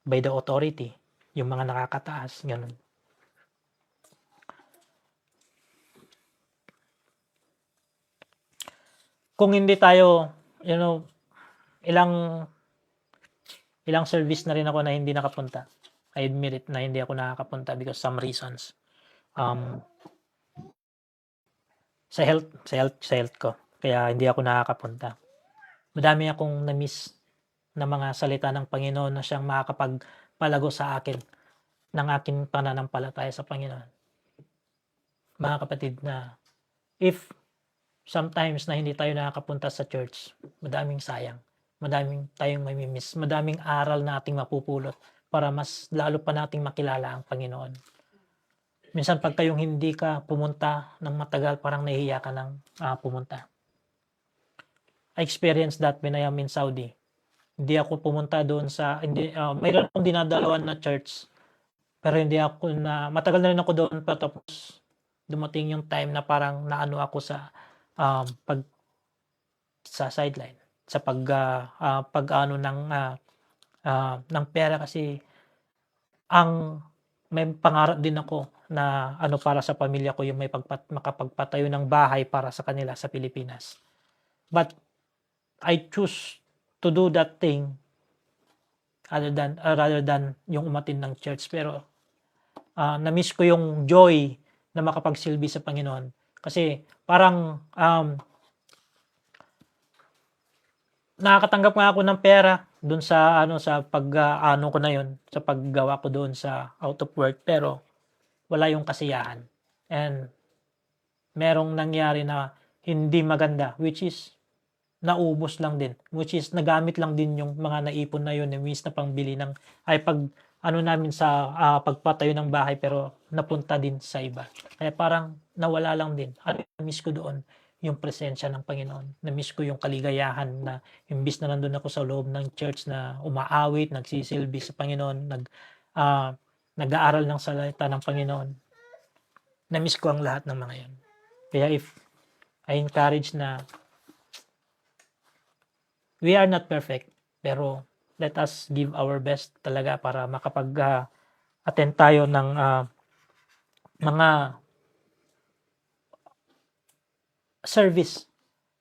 by the authority. Yung mga nakakataas. Ganun. Kung hindi tayo, ilang service na rin ako na hindi nakapunta. I admit it na hindi ako nakakapunta because some reasons. Sa health ko. Kaya hindi ako nakakapunta. Madami akong na-miss na mga salita ng Panginoon na siyang makakapagpalago sa akin ng aking pananampalataya sa Panginoon. Mga kapatid, na if sometimes na hindi tayo nakakapunta sa church, madaming sayang. Madaming tayong mamimiss. Madaming aral na ating mapupulot para mas lalo pa nating makilala ang Panginoon. Minsan pag kayong hindi ka pumunta ng matagal, parang nahihiya ka ng pumunta. I experienced that when I am in Saudi. Hindi ako pumunta doon sa mayroon akong dinadalawan na church, pero hindi ako matagal na rin ako doon pa, tapos dumating yung time na parang naano ako sa sa sideline sa pag-ano ng pera, kasi may pangarap din ako na para sa pamilya ko, yung makapagpatayo ng bahay para sa kanila sa Pilipinas. But I choose to do that thing rather than yung umattend ng church. Pero na-miss ko yung joy na makapagsilbi sa Panginoon, kasi parang nakakatanggap nga ako ng pera doon sa sa ko na yon, sa paggawa ko doon sa out of work, pero wala yung kasiyahan, and merong nangyari na hindi maganda, which is naubos lang din, which is nagamit lang din yung mga naipon na yun, na pangbili ng namin sa pagpatayo ng bahay, pero napunta din sa iba. Kaya parang nawala lang din. Na-miss ko doon yung presensya ng Panginoon. Na-miss ko yung kaligayahan na imbis na nandun ako sa loob ng church na umaawit, nagsisilbi sa Panginoon, nag-aaral ng salita ng Panginoon. Na-miss ko ang lahat ng mga yan. Kaya I encourage na we are not perfect, pero let us give our best talaga para makapag-attend tayo ng mga service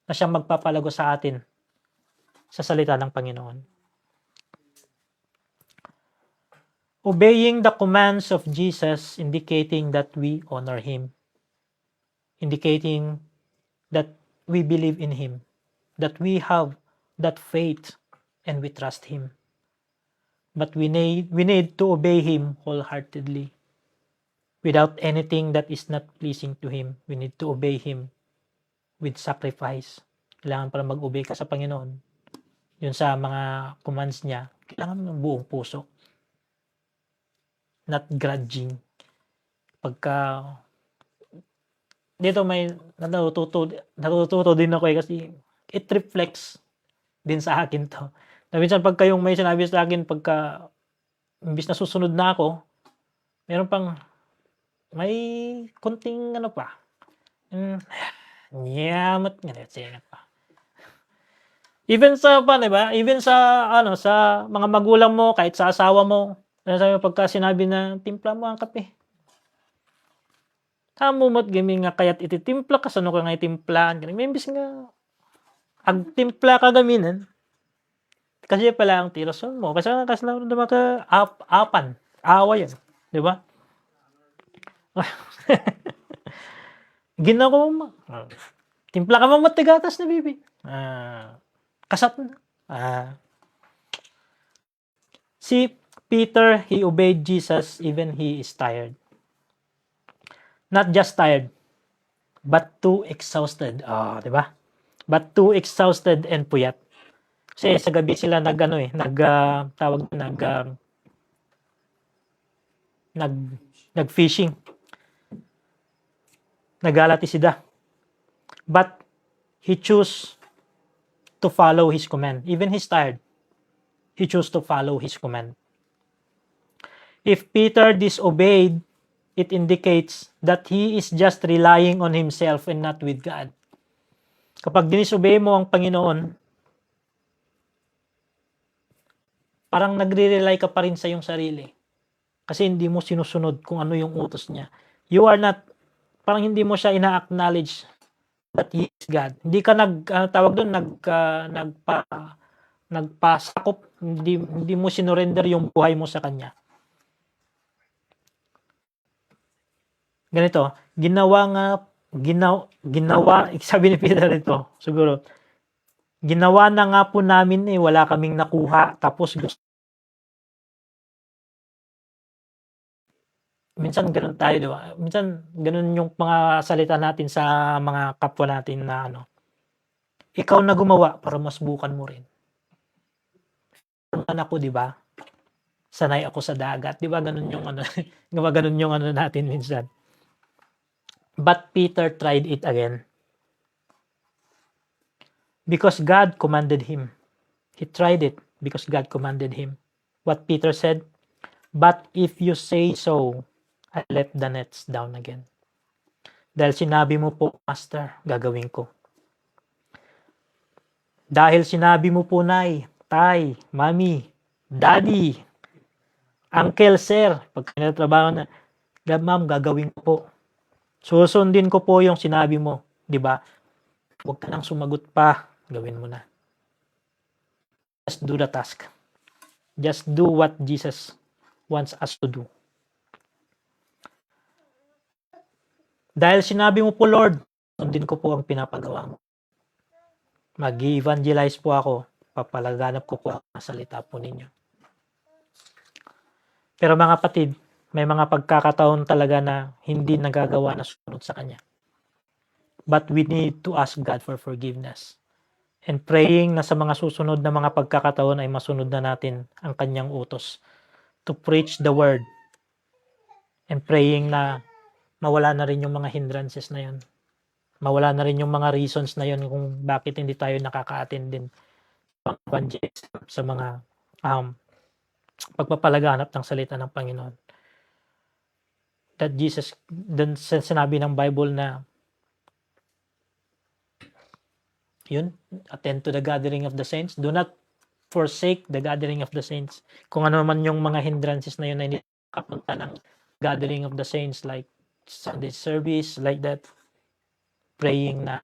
na siyang magpapalago sa atin sa salita ng Panginoon. Obeying the commands of Jesus, indicating that we honor Him, indicating that we believe in Him, that we have that faith and we trust Him. But we need to obey Him wholeheartedly, without anything that is not pleasing to Him. We need to obey Him with sacrifice. Kailangan para mag-obey ka sa Panginoon, yun sa mga commands niya, kailangan ng buong puso, not grudging. Pagka dito may natututo din ako kasi it reflects din sa akin to. Na minsan pagka yung may sinabi sa akin, pagka imbis na susunod na ako, meron pang may konting pa. Yamat nga pa. Even sa diba? Even sa sa mga magulang mo, kahit sa asawa mo, sabi pagka sinabi na timpla mo ang kape. Kamumot gaming nga kayat ititimpla ka, sano ka nga itimplaan. May imbis nga agtimpla ka gaminan. Kasi pala ang tirason mo. Kasi na ka apan. Awa yan. Di ba? Ginawa mo. Timpla ka mo matigatas na bibi. Kasat na. Si Peter, he obeyed Jesus even he is tired. Not just tired, but too exhausted. Di ba? But too exhausted and puyat. Kasi sa gabi sila nag-fishing. Nagalatid. But he chose to follow his command. Even he's tired, he chose to follow his command. If Peter disobeyed, it indicates that he is just relying on himself and not with God. Kapag dinisobey mo ang Panginoon, parang nagre-rely ka pa rin sa iyong sarili. Kasi hindi mo sinusunod kung ano yung utos niya. You are not, parang hindi mo siya ina-acknowledge that He is God. Hindi ka nagpasakop, hindi mo sinurrender yung buhay mo sa Kanya. Ganito, sabi ni Peter ito, siguro, ginawa na nga po namin wala kaming nakuha, tapos minsan ganun tayo, di ba? Minsan ganun yung mga salita natin sa mga kapwa natin na ikaw na gumawa para masbukan mo rin. Ako, di ba? Sanay ako sa dagat, di ba? Ganun yung ganun yung natin minsan. But Peter tried it again. Because God commanded him. He tried it. because God commanded him. What Peter said, "But if you say so, I let the nets down again." Dahil sinabi mo po, Master, gagawin ko. Dahil sinabi mo po, Nay, Tay, Mami, Daddy, Uncle, Sir, pag kinatrabaho na, Ma'am, gagawin ko po. Susundin ko po yung sinabi mo. Di ba? Huwag ka nang sumagot pa. Gawin mo na. Just do the task. Just do what Jesus wants us to do. Dahil sinabi mo po, Lord, sundin ko po ang pinapagawa mo. Mag-evangelize po ako. Papalaganap ko po ang salita po ninyo. Pero mga kapatid, may mga pagkakataon talaga na hindi nagagawa na sunod sa Kanya. But we need to ask God for forgiveness. And praying na sa mga susunod na mga pagkakataon ay masunod na natin ang Kanyang utos to preach the word. And praying na mawala na rin yung mga hindrances na yun. Mawala na rin yung mga reasons na yun kung bakit hindi tayo nakaka-attend din sa mga pagpapalaganap ng salita ng Panginoon. That Jesus, then sinabi ng Bible na yun, attend to the gathering of the saints. Do not forsake the gathering of the saints. Kung ano man yung mga hindrances na yun na hindi kapunta ng gathering of the saints, like Sunday service, like that, praying na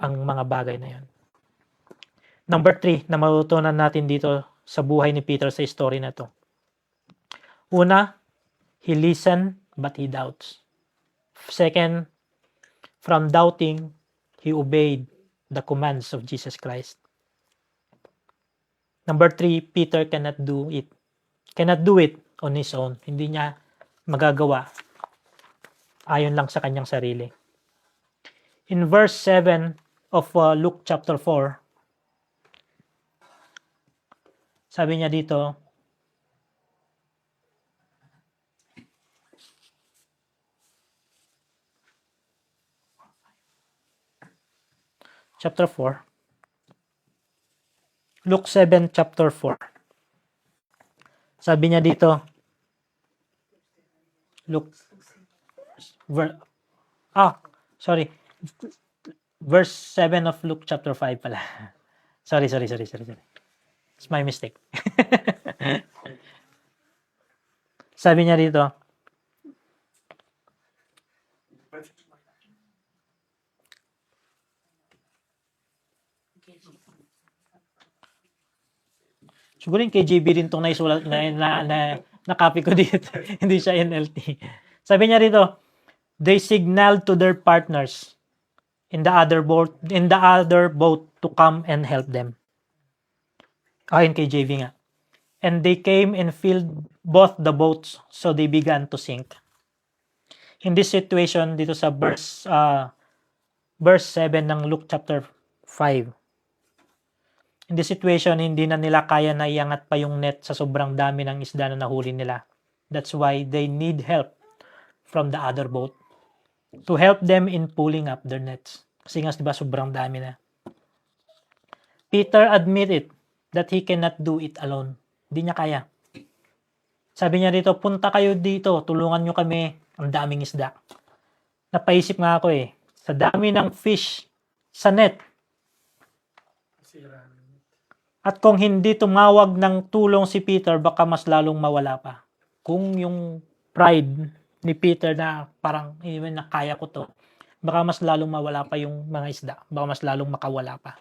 ang mga bagay na yun. Number 3 na matutunan natin dito sa buhay ni Peter sa story na to. Una, he listened but he doubts. Second, from doubting, he obeyed the commands of Jesus Christ. Number 3, Peter cannot do it. Cannot do it on his own. Hindi niya magagawa ayon lang sa kanyang sarili. In verse 7 of Luke chapter 4, sabi niya dito, chapter 4, Luke 7 chapter 4. Sabi niya dito, verse 7 of Luke chapter 5 pala. Sorry. It's my mistake. Sabi niya dito, siguro yung KJV rin itong naisulat na copy ko dito. Hindi siya NLT. Sabi niya rito, they signaled to their partners in the other boat to come and help them. Ayon KJV nga. And they came and filled both the boats, so they began to sink. In this situation, dito sa verse 7 ng Luke chapter 5, in this situation, hindi na nila kaya na iangat pa yung net sa sobrang dami ng isda na nahuli nila. That's why they need help from the other boat to help them in pulling up their nets. Kasi nga, diba, sobrang dami na. Peter admitted that he cannot do it alone. Hindi niya kaya. Sabi niya dito, punta kayo dito, tulungan nyo kami, ang daming isda. Napaisip nga ako sa dami ng fish sa net. At kung hindi tumawag ng tulong si Peter, baka mas lalong mawala pa. Kung yung pride ni Peter na parang, even na kaya ko to, baka mas lalong mawala pa yung mga isda. Baka mas lalong makawala pa.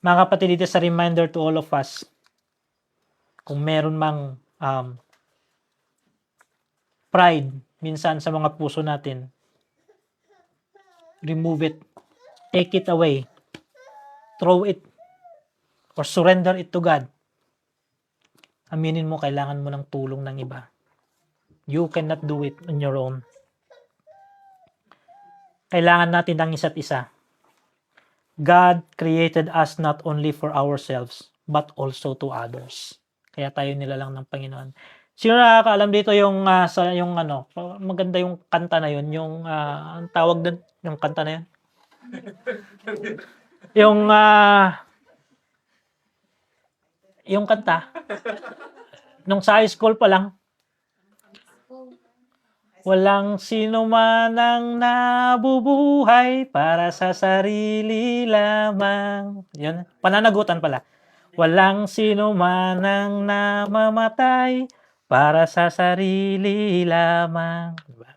Mga kapatid, ito sa reminder to all of us, kung meron mang pride minsan sa mga puso natin, remove it. Take it away. Throw it. Or surrender it to God. Aminin mo, kailangan mo ng tulong ng iba. You cannot do it on your own. Kailangan natin ng isa't isa. God created us not only for ourselves, but also to others. Kaya tayo nilalang ng Panginoon. Sino nakakaalam dito yung maganda yung kanta na yun, yung ang tawag doon, yung kanta na yun? Yung kanta, nung sa high school pa lang, walang sino man ang nabubuhay para sa sarili lamang. Yun, pananagutan pala. Walang sino man ang namamatay para sa sarili lamang. Diba?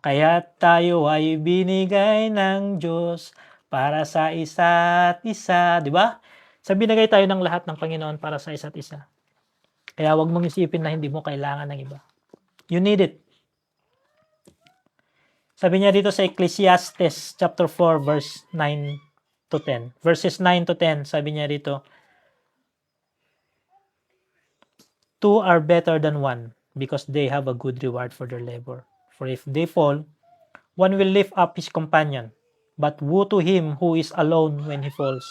Kaya tayo ay binigay ng Diyos para sa isa't isa. Di ba? Sa binigay tayo ng lahat ng Panginoon para sa isa't isa. Kaya wag mong isipin na hindi mo kailangan ng iba. You need it. Sabi niya dito sa Ecclesiastes chapter 4 verse 9 to 10. Verses 9 to 10, sabi niya dito, two are better than one because they have a good reward for their labor. For if they fall, one will lift up his companion. But woe to him who is alone when he falls,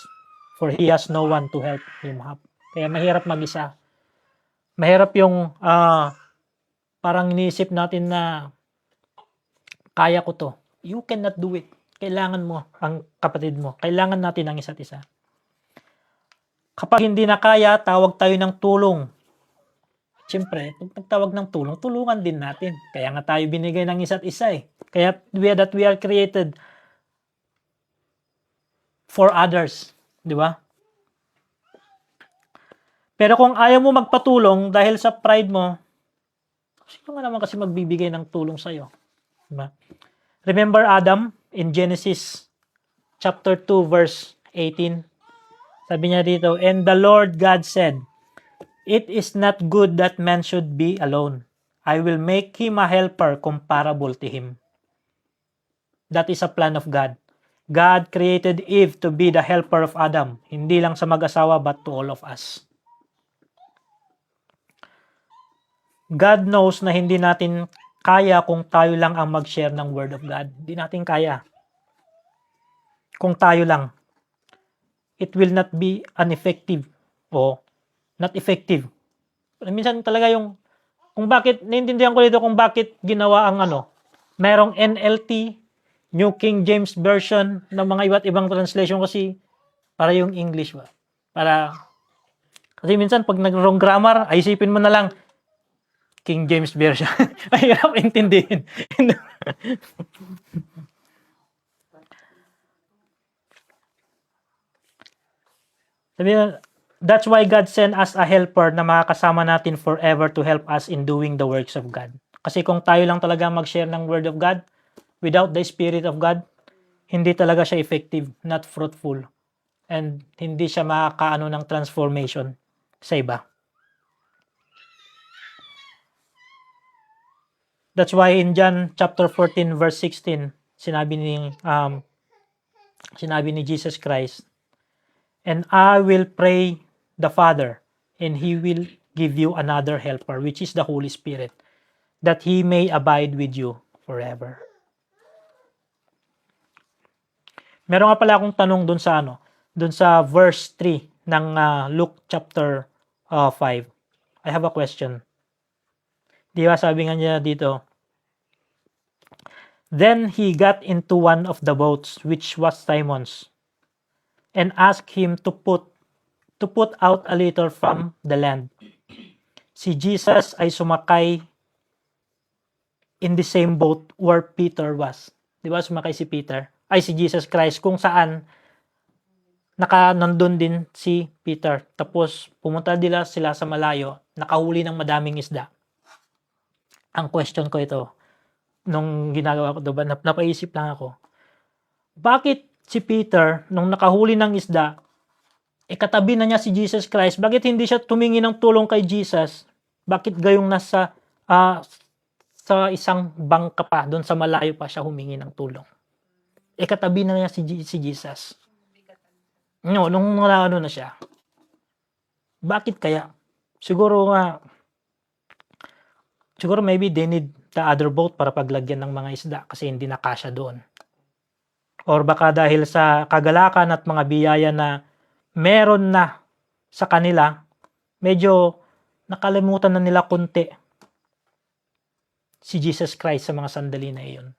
for he has no one to help him up. Kaya mahirap mag-isa. Mahirap yung parang iniisip natin na kaya ko to. You cannot do it. Kailangan mo ang kapatid mo. Kailangan natin ang isa't isa. Kapag hindi na kaya, tawag tayo ng tulong. Siyempre, pag nagtawag ng tulong, tulungan din natin. Kaya nga tayo binigay ng isa't isa eh. Kaya we are created for others. Di ba? Pero kung ayaw mo magpatulong dahil sa pride mo, sino nga naman kasi magbibigay ng tulong sa'yo? Diba? Remember Adam in Genesis chapter 2 verse 18? Sabi niya dito, and the Lord God said, it is not good that man should be alone. I will make him a helper comparable to him. That is a plan of God. God created Eve to be the helper of Adam. Hindi lang sa mag-asawa but to all of us. God knows na hindi natin kaya kung tayo lang ang mag-share ng Word of God. Hindi natin kaya. Kung tayo lang. It will not be ineffective o not effective. Minsan talaga yung kung bakit, naiintindihan ko dito kung bakit ginawa ang merong NLT, New King James Version ng mga iba't ibang translation kasi para yung English ba. Kasi minsan pag nag-wrong grammar, ay isipin mo na lang King James Version. Ay, hirap intindihin. That's why God sent us a helper na makakasama natin forever to help us in doing the works of God. Kasi kung tayo lang talaga mag-share ng Word of God, without the Spirit of God, hindi talaga siya effective, not fruitful, and hindi siya makakaano ng transformation sa iba. That's why in John chapter 14 verse 16, sinabi ni Jesus Christ, and I will pray the Father, and He will give you another helper, which is the Holy Spirit, that He may abide with you forever. Meron nga pala akong tanong dun sa verse 3 ng Luke chapter 5. I have a question. Di ba sabi nga niya dito, then he got into one of the boats, which was Simon's, and asked him to put out a little from the land. Si Jesus ay sumakay in the same boat where Peter was. Di ba sumakay si Peter? Ay si Jesus Christ, kung saan nandun din si Peter. Tapos pumunta sila sa malayo, nakahuli ng madaming isda. Ang question ko ito, nung ginagawa ko diba, napaisip lang ako, bakit si Peter, nung nakahuli ng isda, katabi na niya si Jesus Christ, bakit hindi siya tumingi ng tulong kay Jesus? Bakit gayong nasa sa isang bangka pa, doon sa malayo pa siya humingi ng tulong? Katabi na niya si Jesus. No, nung na siya. Bakit kaya? Siguro maybe they need the other boat para paglagyan ng mga isda kasi hindi na kasya doon. Or baka dahil sa kagalakan at mga biyaya na meron na sa kanila, medyo nakalimutan na nila konti si Jesus Christ sa mga sandali na iyon.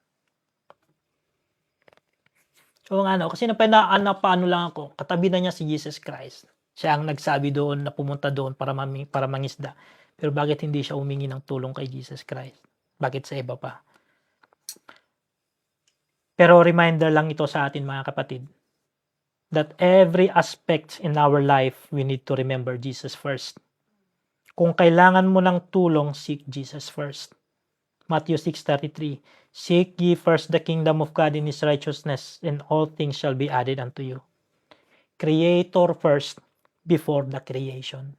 Oo nga, no? Kasi napaano lang ako, katabi na niya si Jesus Christ. Siya ang nagsabi doon na pumunta doon para mangisda. Pero bakit hindi siya humingi ng tulong kay Jesus Christ? Bakit sa iba pa? Pero reminder lang ito sa atin mga kapatid, that every aspect in our life, we need to remember Jesus first. Kung kailangan mo ng tulong, seek Jesus first. Matthew 6:33, seek ye first the kingdom of God and His righteousness, and all things shall be added unto you. Creator first before the creation.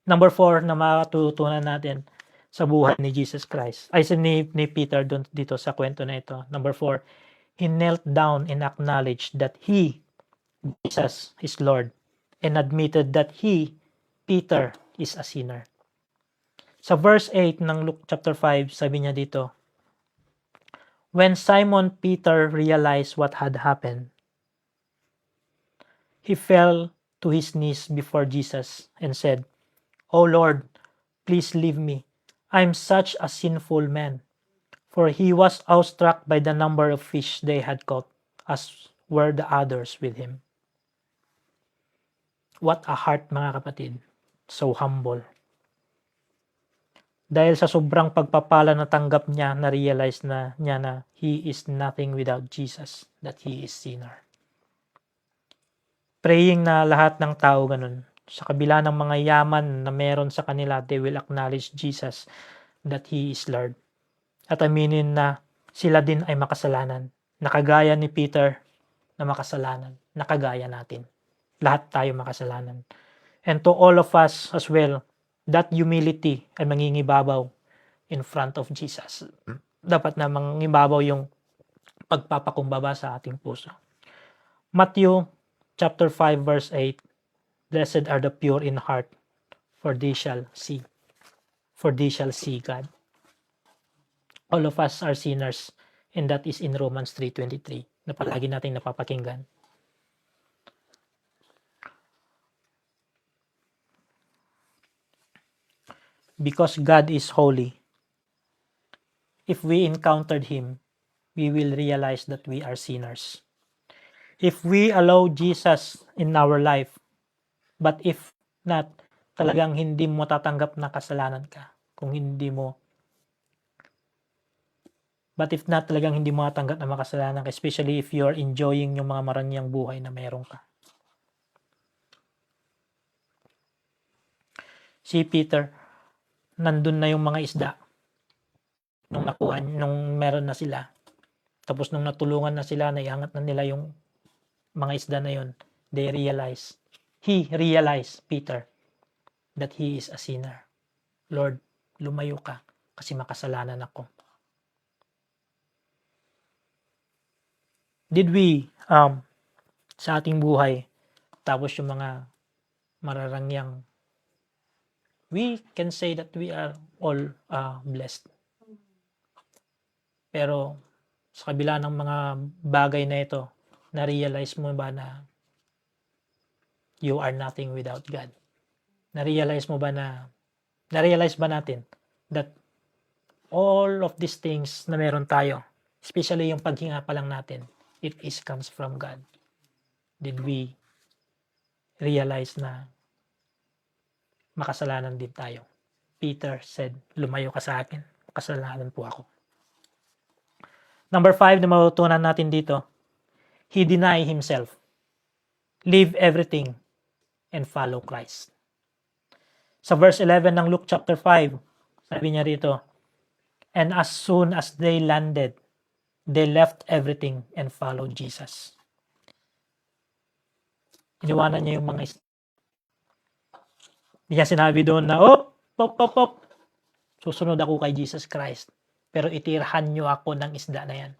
Number 4 na matutunan natin sa buhay ni Jesus Christ. Ay, ni Peter dito sa kwento na ito. Number 4, he knelt down and acknowledged that he, Jesus, is Lord, and admitted that he, Peter, is a sinner. Sa verse 8 ng Luke chapter 5, sabi niya dito, when Simon Peter realized what had happened, he fell to his knees before Jesus and said, "O Lord, please leave me. I am such a sinful man." For he was awestruck by the number of fish they had caught, as were the others with him. What a heart, mga kapatid. So humble. Dahil sa sobrang pagpapala na tanggap niya, na-realize niya na he is nothing without Jesus, that he is sinner. Praying na lahat ng tao ganun. Sa kabila ng mga yaman na meron sa kanila, they will acknowledge Jesus, that he is Lord. At aminin na sila din ay makasalanan. Nakagaya ni Peter na makasalanan. Nakagaya natin. Lahat tayo makasalanan. And to all of us as well, that humility ay mangingibabaw in front of Jesus. Dapat na mangingibabaw yung pagpapakumbaba sa ating puso. Matthew chapter 5 verse 8, blessed are the pure in heart, for they shall see. For they shall see God. All of us are sinners, and that is in Romans 3:23 na palagi nating napapakinggan. Because God is holy, if we encountered Him, we will realize that we are sinners. If we allow Jesus in our life, but if not, talagang hindi mo matatanggap na kasalanan ka. But if not, talagang hindi mo matanggap na makasalanan ka, especially if you are enjoying yung mga maranyang buhay na meron ka. Si Peter, nandun na yung mga isda. Nung meron na sila. Tapos nung natulungan na sila, naiangat na nila yung mga isda na yun. He realized, Peter, that he is a sinner. Lord, lumayo ka kasi makasalanan ako. Did we, sa ating buhay, tapos yung mga mararangyang, we can say that we are all blessed. Pero sa kabila ng mga bagay na ito, na-realize mo ba na you are nothing without God? Na-realize ba natin that all of these things na meron tayo, especially yung paghinga pa lang natin, it comes from God? Did we realize na makasalanan din tayo? Peter said, lumayo ka sa akin, kasalanan po ako. Number 5 na matutunan natin dito, he denied himself, leave everything, and follow Christ. Sa verse 11 ng Luke chapter 5, sabi niya rito, and as soon as they landed, they left everything and followed Jesus. Iniwanan niya yung mga isda. Hindi niya sinabi doon na, susunod ako kay Jesus Christ. Pero itirhan niyo ako ng isda na yan.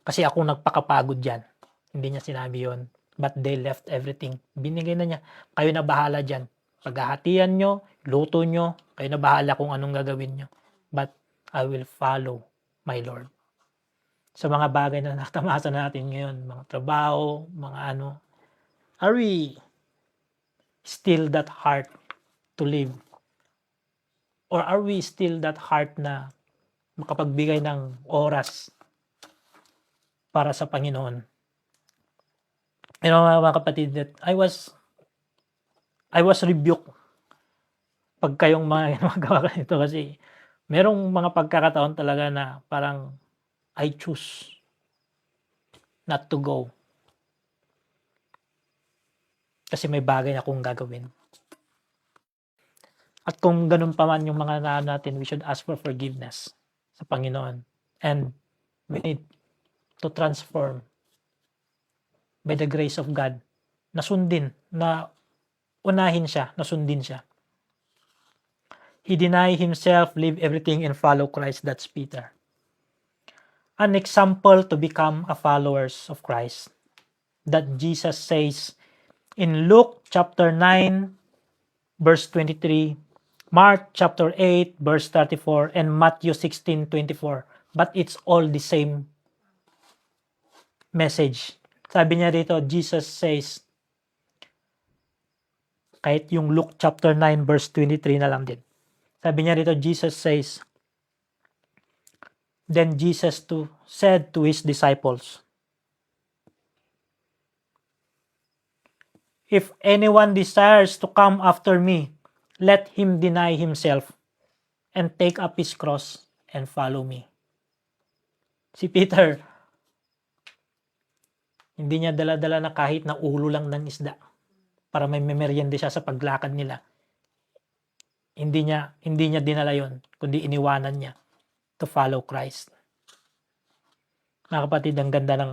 Kasi ako nagpakapagod dyan. Hindi niya sinabi yon. But they left everything. Binigay na niya. Kayo na bahala dyan. Paghahatian nyo, luto nyo, kayo na bahala kung anong gagawin nyo. But I will follow my Lord. Sa mga bagay na natamasa natin ngayon, mga trabaho, mga ano, are we still that heart to live? Or are we still that heart na makapagbigay ng oras para sa Panginoon. Mga kapatid, that I was rebuked pag kayong mga magawa ganito kasi merong mga pagkakataon talaga na parang I choose not to go kasi may bagay akong gagawin. At kung ganun pa man yung mga natin, we should ask for forgiveness sa Panginoon. And we need to transform by the grace of God na unahin siya, na sundin siya. He deny himself, leave everything, and follow Christ. That's Peter. An example to become a followers of Christ that Jesus says in Luke chapter 9, verse 23, Mark chapter 8, verse 34, and Matthew 16:24. But it's all the same message. Sabi niya dito, Jesus says, kahit yung Luke chapter 9, verse 23 na lang din. Sabi niya dito, Jesus says, then Jesus said to his disciples, if anyone desires to come after me, let him deny himself and take up his cross and follow me. Si Peter, hindi niya dala-dala na kahit na ulo lang ng isda para may memeryende siya sa paglakad nila. Hindi niya dinala yon, kundi iniwanan niya to follow Christ. Mga kapatid, ang ganda ng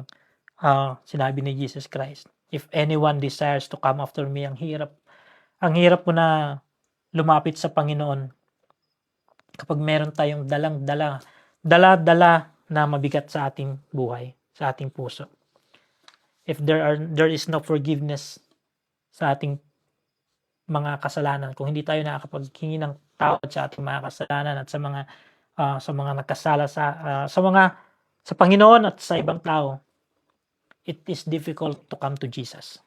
sinabi ni Jesus Christ. If anyone desires to come after me, ang hirap po na lumapit sa Panginoon kapag meron tayong dala na mabigat sa ating buhay, sa ating puso. If there is no forgiveness sa ating mga kasalanan, kung hindi tayo nakakapaghingi ng tawad sa ating mga kasalanan at sa mga nagkasala sa Panginoon at sa ibang tao, it is difficult to come to Jesus.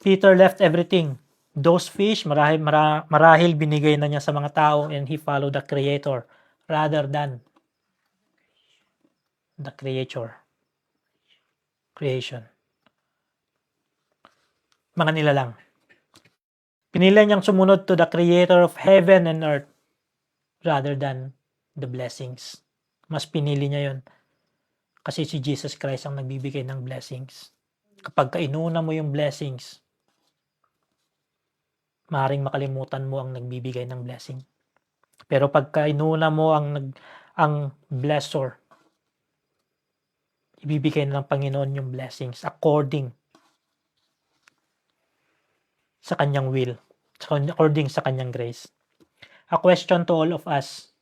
Peter left everything. Those fish, marahil binigay na niya sa mga tao, and he followed the Creator rather than the creation. Mga nilalang. Pinili niyang sumunod to the Creator of heaven and earth rather than the blessings. Mas pinili niya yon kasi si Jesus Christ ang nagbibigay ng blessings. Kapag kainuna mo yung blessings, maaaring makalimutan mo ang nagbibigay ng blessing. Pero pag kainuna mo ang blessor, ibibigay ng Panginoon yung blessings according sa kanyang will, according sa kanyang grace. A question to all of us,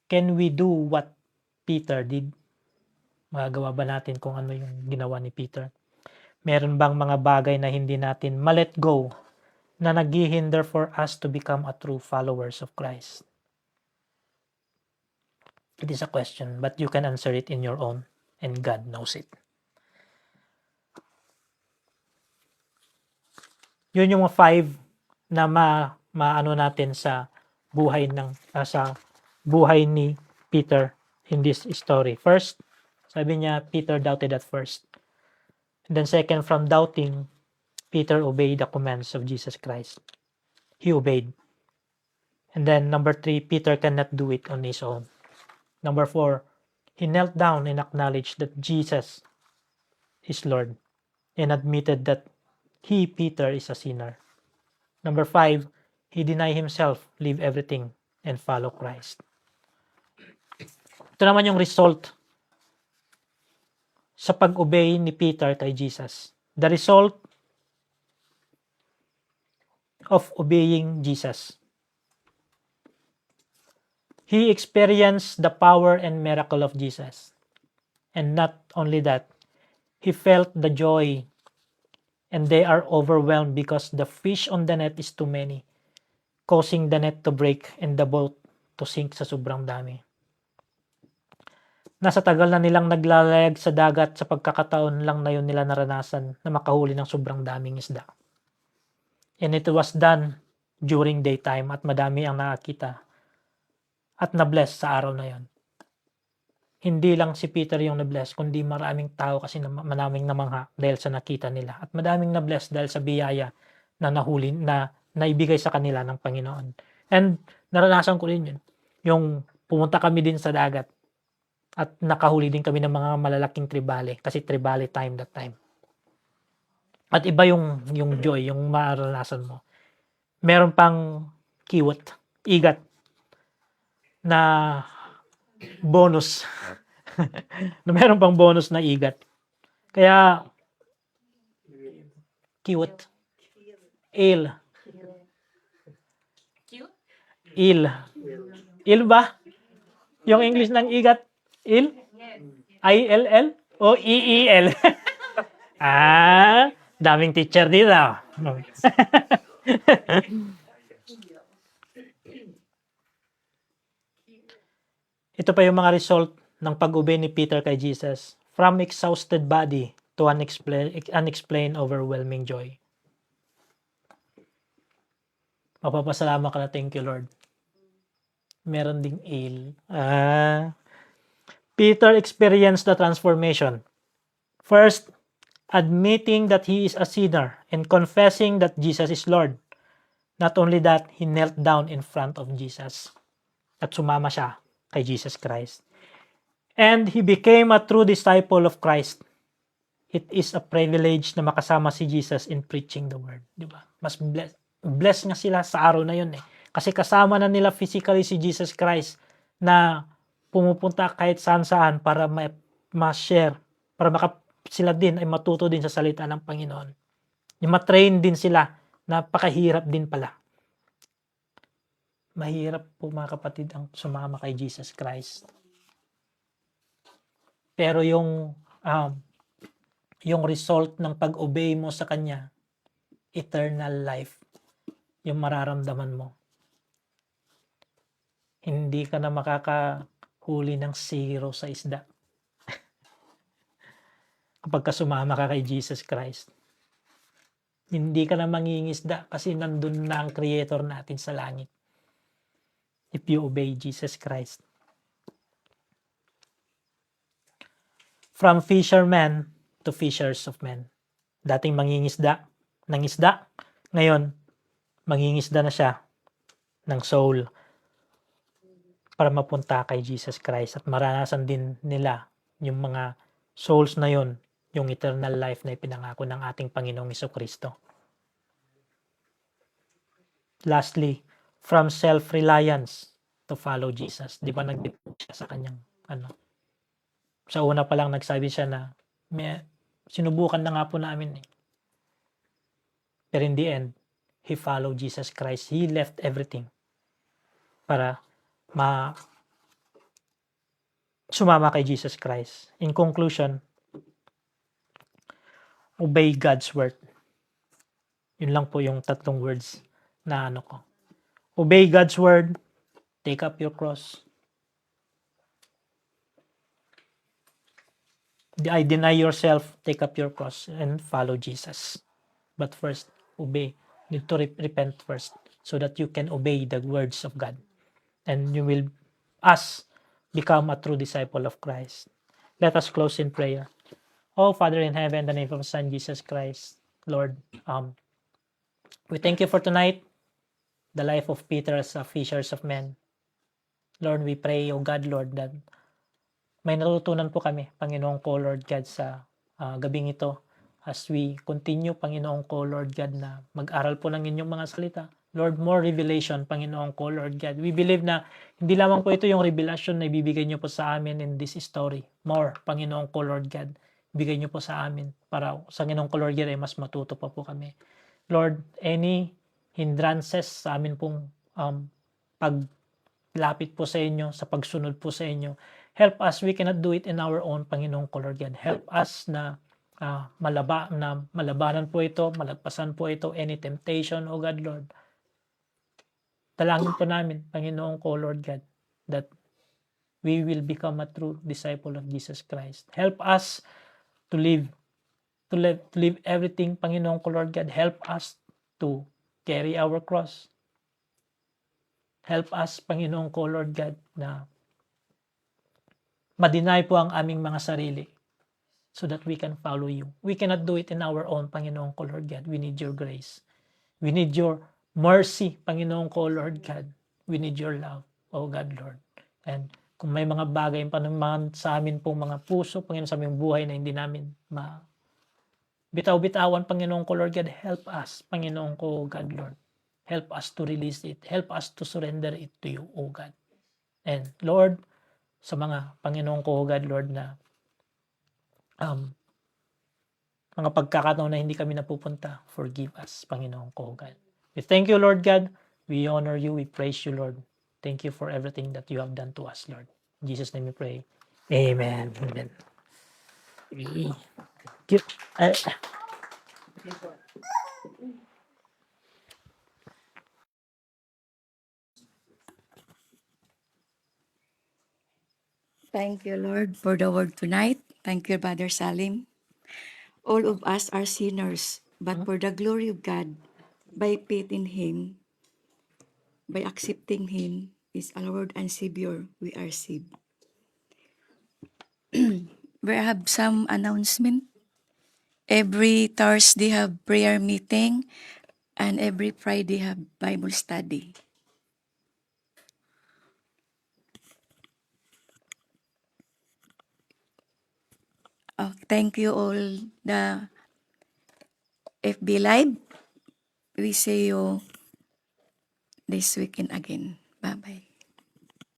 can we do what Peter did? Magagawa ba natin kung ano yung ginawa ni Peter? Meron bang mga bagay na hindi natin ma-let go na naghihinder for us to become a true followers of Christ? It is a question, but you can answer it in your own, and God knows it. Yun yung 5 na maano natin sa buhay ni Peter in this story. First, sabi niya, Peter doubted at first. And then second, from doubting, Peter obeyed the commands of Jesus Christ. He obeyed. And then number 3, Peter cannot do it on his own. Number 4, he knelt down and acknowledged that Jesus is Lord and admitted that he, Peter, is a sinner. Number 5, he denied himself, leave everything, and follow Christ. Ito naman yung result sa pag-obey ni Peter kay Jesus. The result of obeying Jesus. He experienced the power and miracle of Jesus. And not only that, he felt the joy, and they are overwhelmed because the fish on the net is too many, causing the net to break and the boat to sink sa sobrang dami. Nasa tagal na nilang naglalayag sa dagat, sa pagkakataon lang na yun nila naranasan na makahuli ng sobrang daming isda. And it was done during daytime at madami ang nakakita at na-bless sa araw na yon. hindi lang si Peter yung na-bless, kundi maraming tao kasi maraming namangha dahil sa nakita nila. At madaming na-bless dahil sa biyaya na nahuli, na naibigay sa kanila ng Panginoon. And naranasan ko rin yun. Yung pumunta kami din sa dagat at nakahuli din kami ng mga malalaking tribale kasi tribale time that time. At iba yung joy, yung maranasan mo. Meron pang kiwat, igat na bonus. Na meron pang bonus na igat. Kaya kiwat, il. Il ba? Yung English ng igat, il? I-L-L? O E-E-L? Daming teacher dito. Ito pa yung mga result ng pag-obey ni Peter kay Jesus. From exhausted body to unexplained overwhelming joy. Mapapasalamat ka na, thank you Lord. Meron ding il. Peter experienced the transformation. First, admitting that he is a sinner and confessing that Jesus is Lord. Not only that, he knelt down in front of Jesus. At sumama siya kay Jesus Christ. And he became a true disciple of Christ. It is a privilege na makasama si Jesus in preaching the word. Diba? Mas blessed nga sila sa araw na yun eh. Kasi kasama na nila physically si Jesus Christ na pumupunta kahit saan-saan para ma-share, para sila din ay matuto din sa salita ng Panginoon. Yung matrain din sila, napakahirap din pala. Mahirap po mga kapatid ang sumama kay Jesus Christ. Pero yung result ng pag-obey mo sa Kanya, eternal life, yung mararamdaman mo. Hindi ka na makakahuli ng zero sa isda. Kapag sumama ka kay Jesus Christ. Hindi ka na mangingisda kasi nandun na ang Creator natin sa langit. If you obey Jesus Christ. From fishermen to fishers of men. Dating mangingisda ng isda, ngayon mangingisda na siya ng soul para mapunta kay Jesus Christ at maranasan din nila yung mga souls na yon, yung eternal life na ipinangako ng ating Panginoong Jesucristo. Lastly, from self-reliance to follow Jesus. Di ba nag-depend siya sa kanyang Sa una pa lang nagsabi siya na sinubukan na nga po namin eh. Pero in the end, he followed Jesus Christ. He left everything para sumama kay Jesus Christ. In conclusion, obey God's word. Yun lang po yung tatlong words na ko. Obey God's word, take up your cross. Deny yourself, take up your cross, and follow Jesus. But first, obey. You need to repent first so that you can obey the words of God. And you will, become a true disciple of Christ. Let us close in prayer. Oh, Father in heaven, in the name of Son Jesus Christ, Lord, we thank you for tonight, the life of Peter as a fishers of men. Lord, we pray, O God, Lord, that may natutunan po kami, Panginoong ko, Lord God, sa gabing ito as we continue, Panginoong ko, Lord God, na mag-aral po ng inyong mga salita. Lord, more revelation, Panginoong ko, Lord God. We believe na hindi lamang po ito yung revelation na ibibigay niyo po sa amin in this story. More, Panginoong ko, Lord God, ibigay niyo po sa amin para sa Panginoong ko, Lord God, ay mas matuto pa po kami. Lord, any hindrances sa amin pong paglapit po sa inyo, sa pagsunod po sa inyo, help us. We cannot do it in our own, Panginoong ko, Lord God. Help us na malabanan po ito, malagpasan po ito, any temptation, O God, Lord. Dalangin po namin, Panginoong ko, Lord God, that we will become a true disciple of Jesus Christ. Help us to live everything, Panginoong ko, Lord God. Help us to carry our cross. Help us, Panginoong ko, Lord God, na ma-deny po ang aming mga sarili so that we can follow you. We cannot do it in our own, Panginoon ko, Lord God. We need your grace. We need your mercy, Panginoon ko, Lord God. We need your love, oh God, Lord. And kung may mga bagay pa naman sa amin pong mga puso, Panginoon, sa aming buhay na hindi namin bitaw-bitawan, Panginoon ko, Lord God, help us, Panginoon ko, God, Lord. Help us to release it. Help us to surrender it to you, oh God. And Lord, sa mga Panginoon ko, God, Lord, na mga pagkakataon na hindi kami napupunta, forgive us, Panginoon ko, God. We thank you, Lord God. We honor you. We praise you, Lord. Thank you for everything that you have done to us, Lord. In Jesus' name we pray. Amen. Amen. Thank you, Lord, for the word tonight. Thank you, Brother Salim. All of us are sinners, but for the glory of God, by faith in Him, by accepting Him is our Lord and Savior, we are saved. We have some announcement. Every Thursday have prayer meeting, and every Friday have Bible study. Oh, thank you all the FB Live. We see you this weekend again. Bye-bye.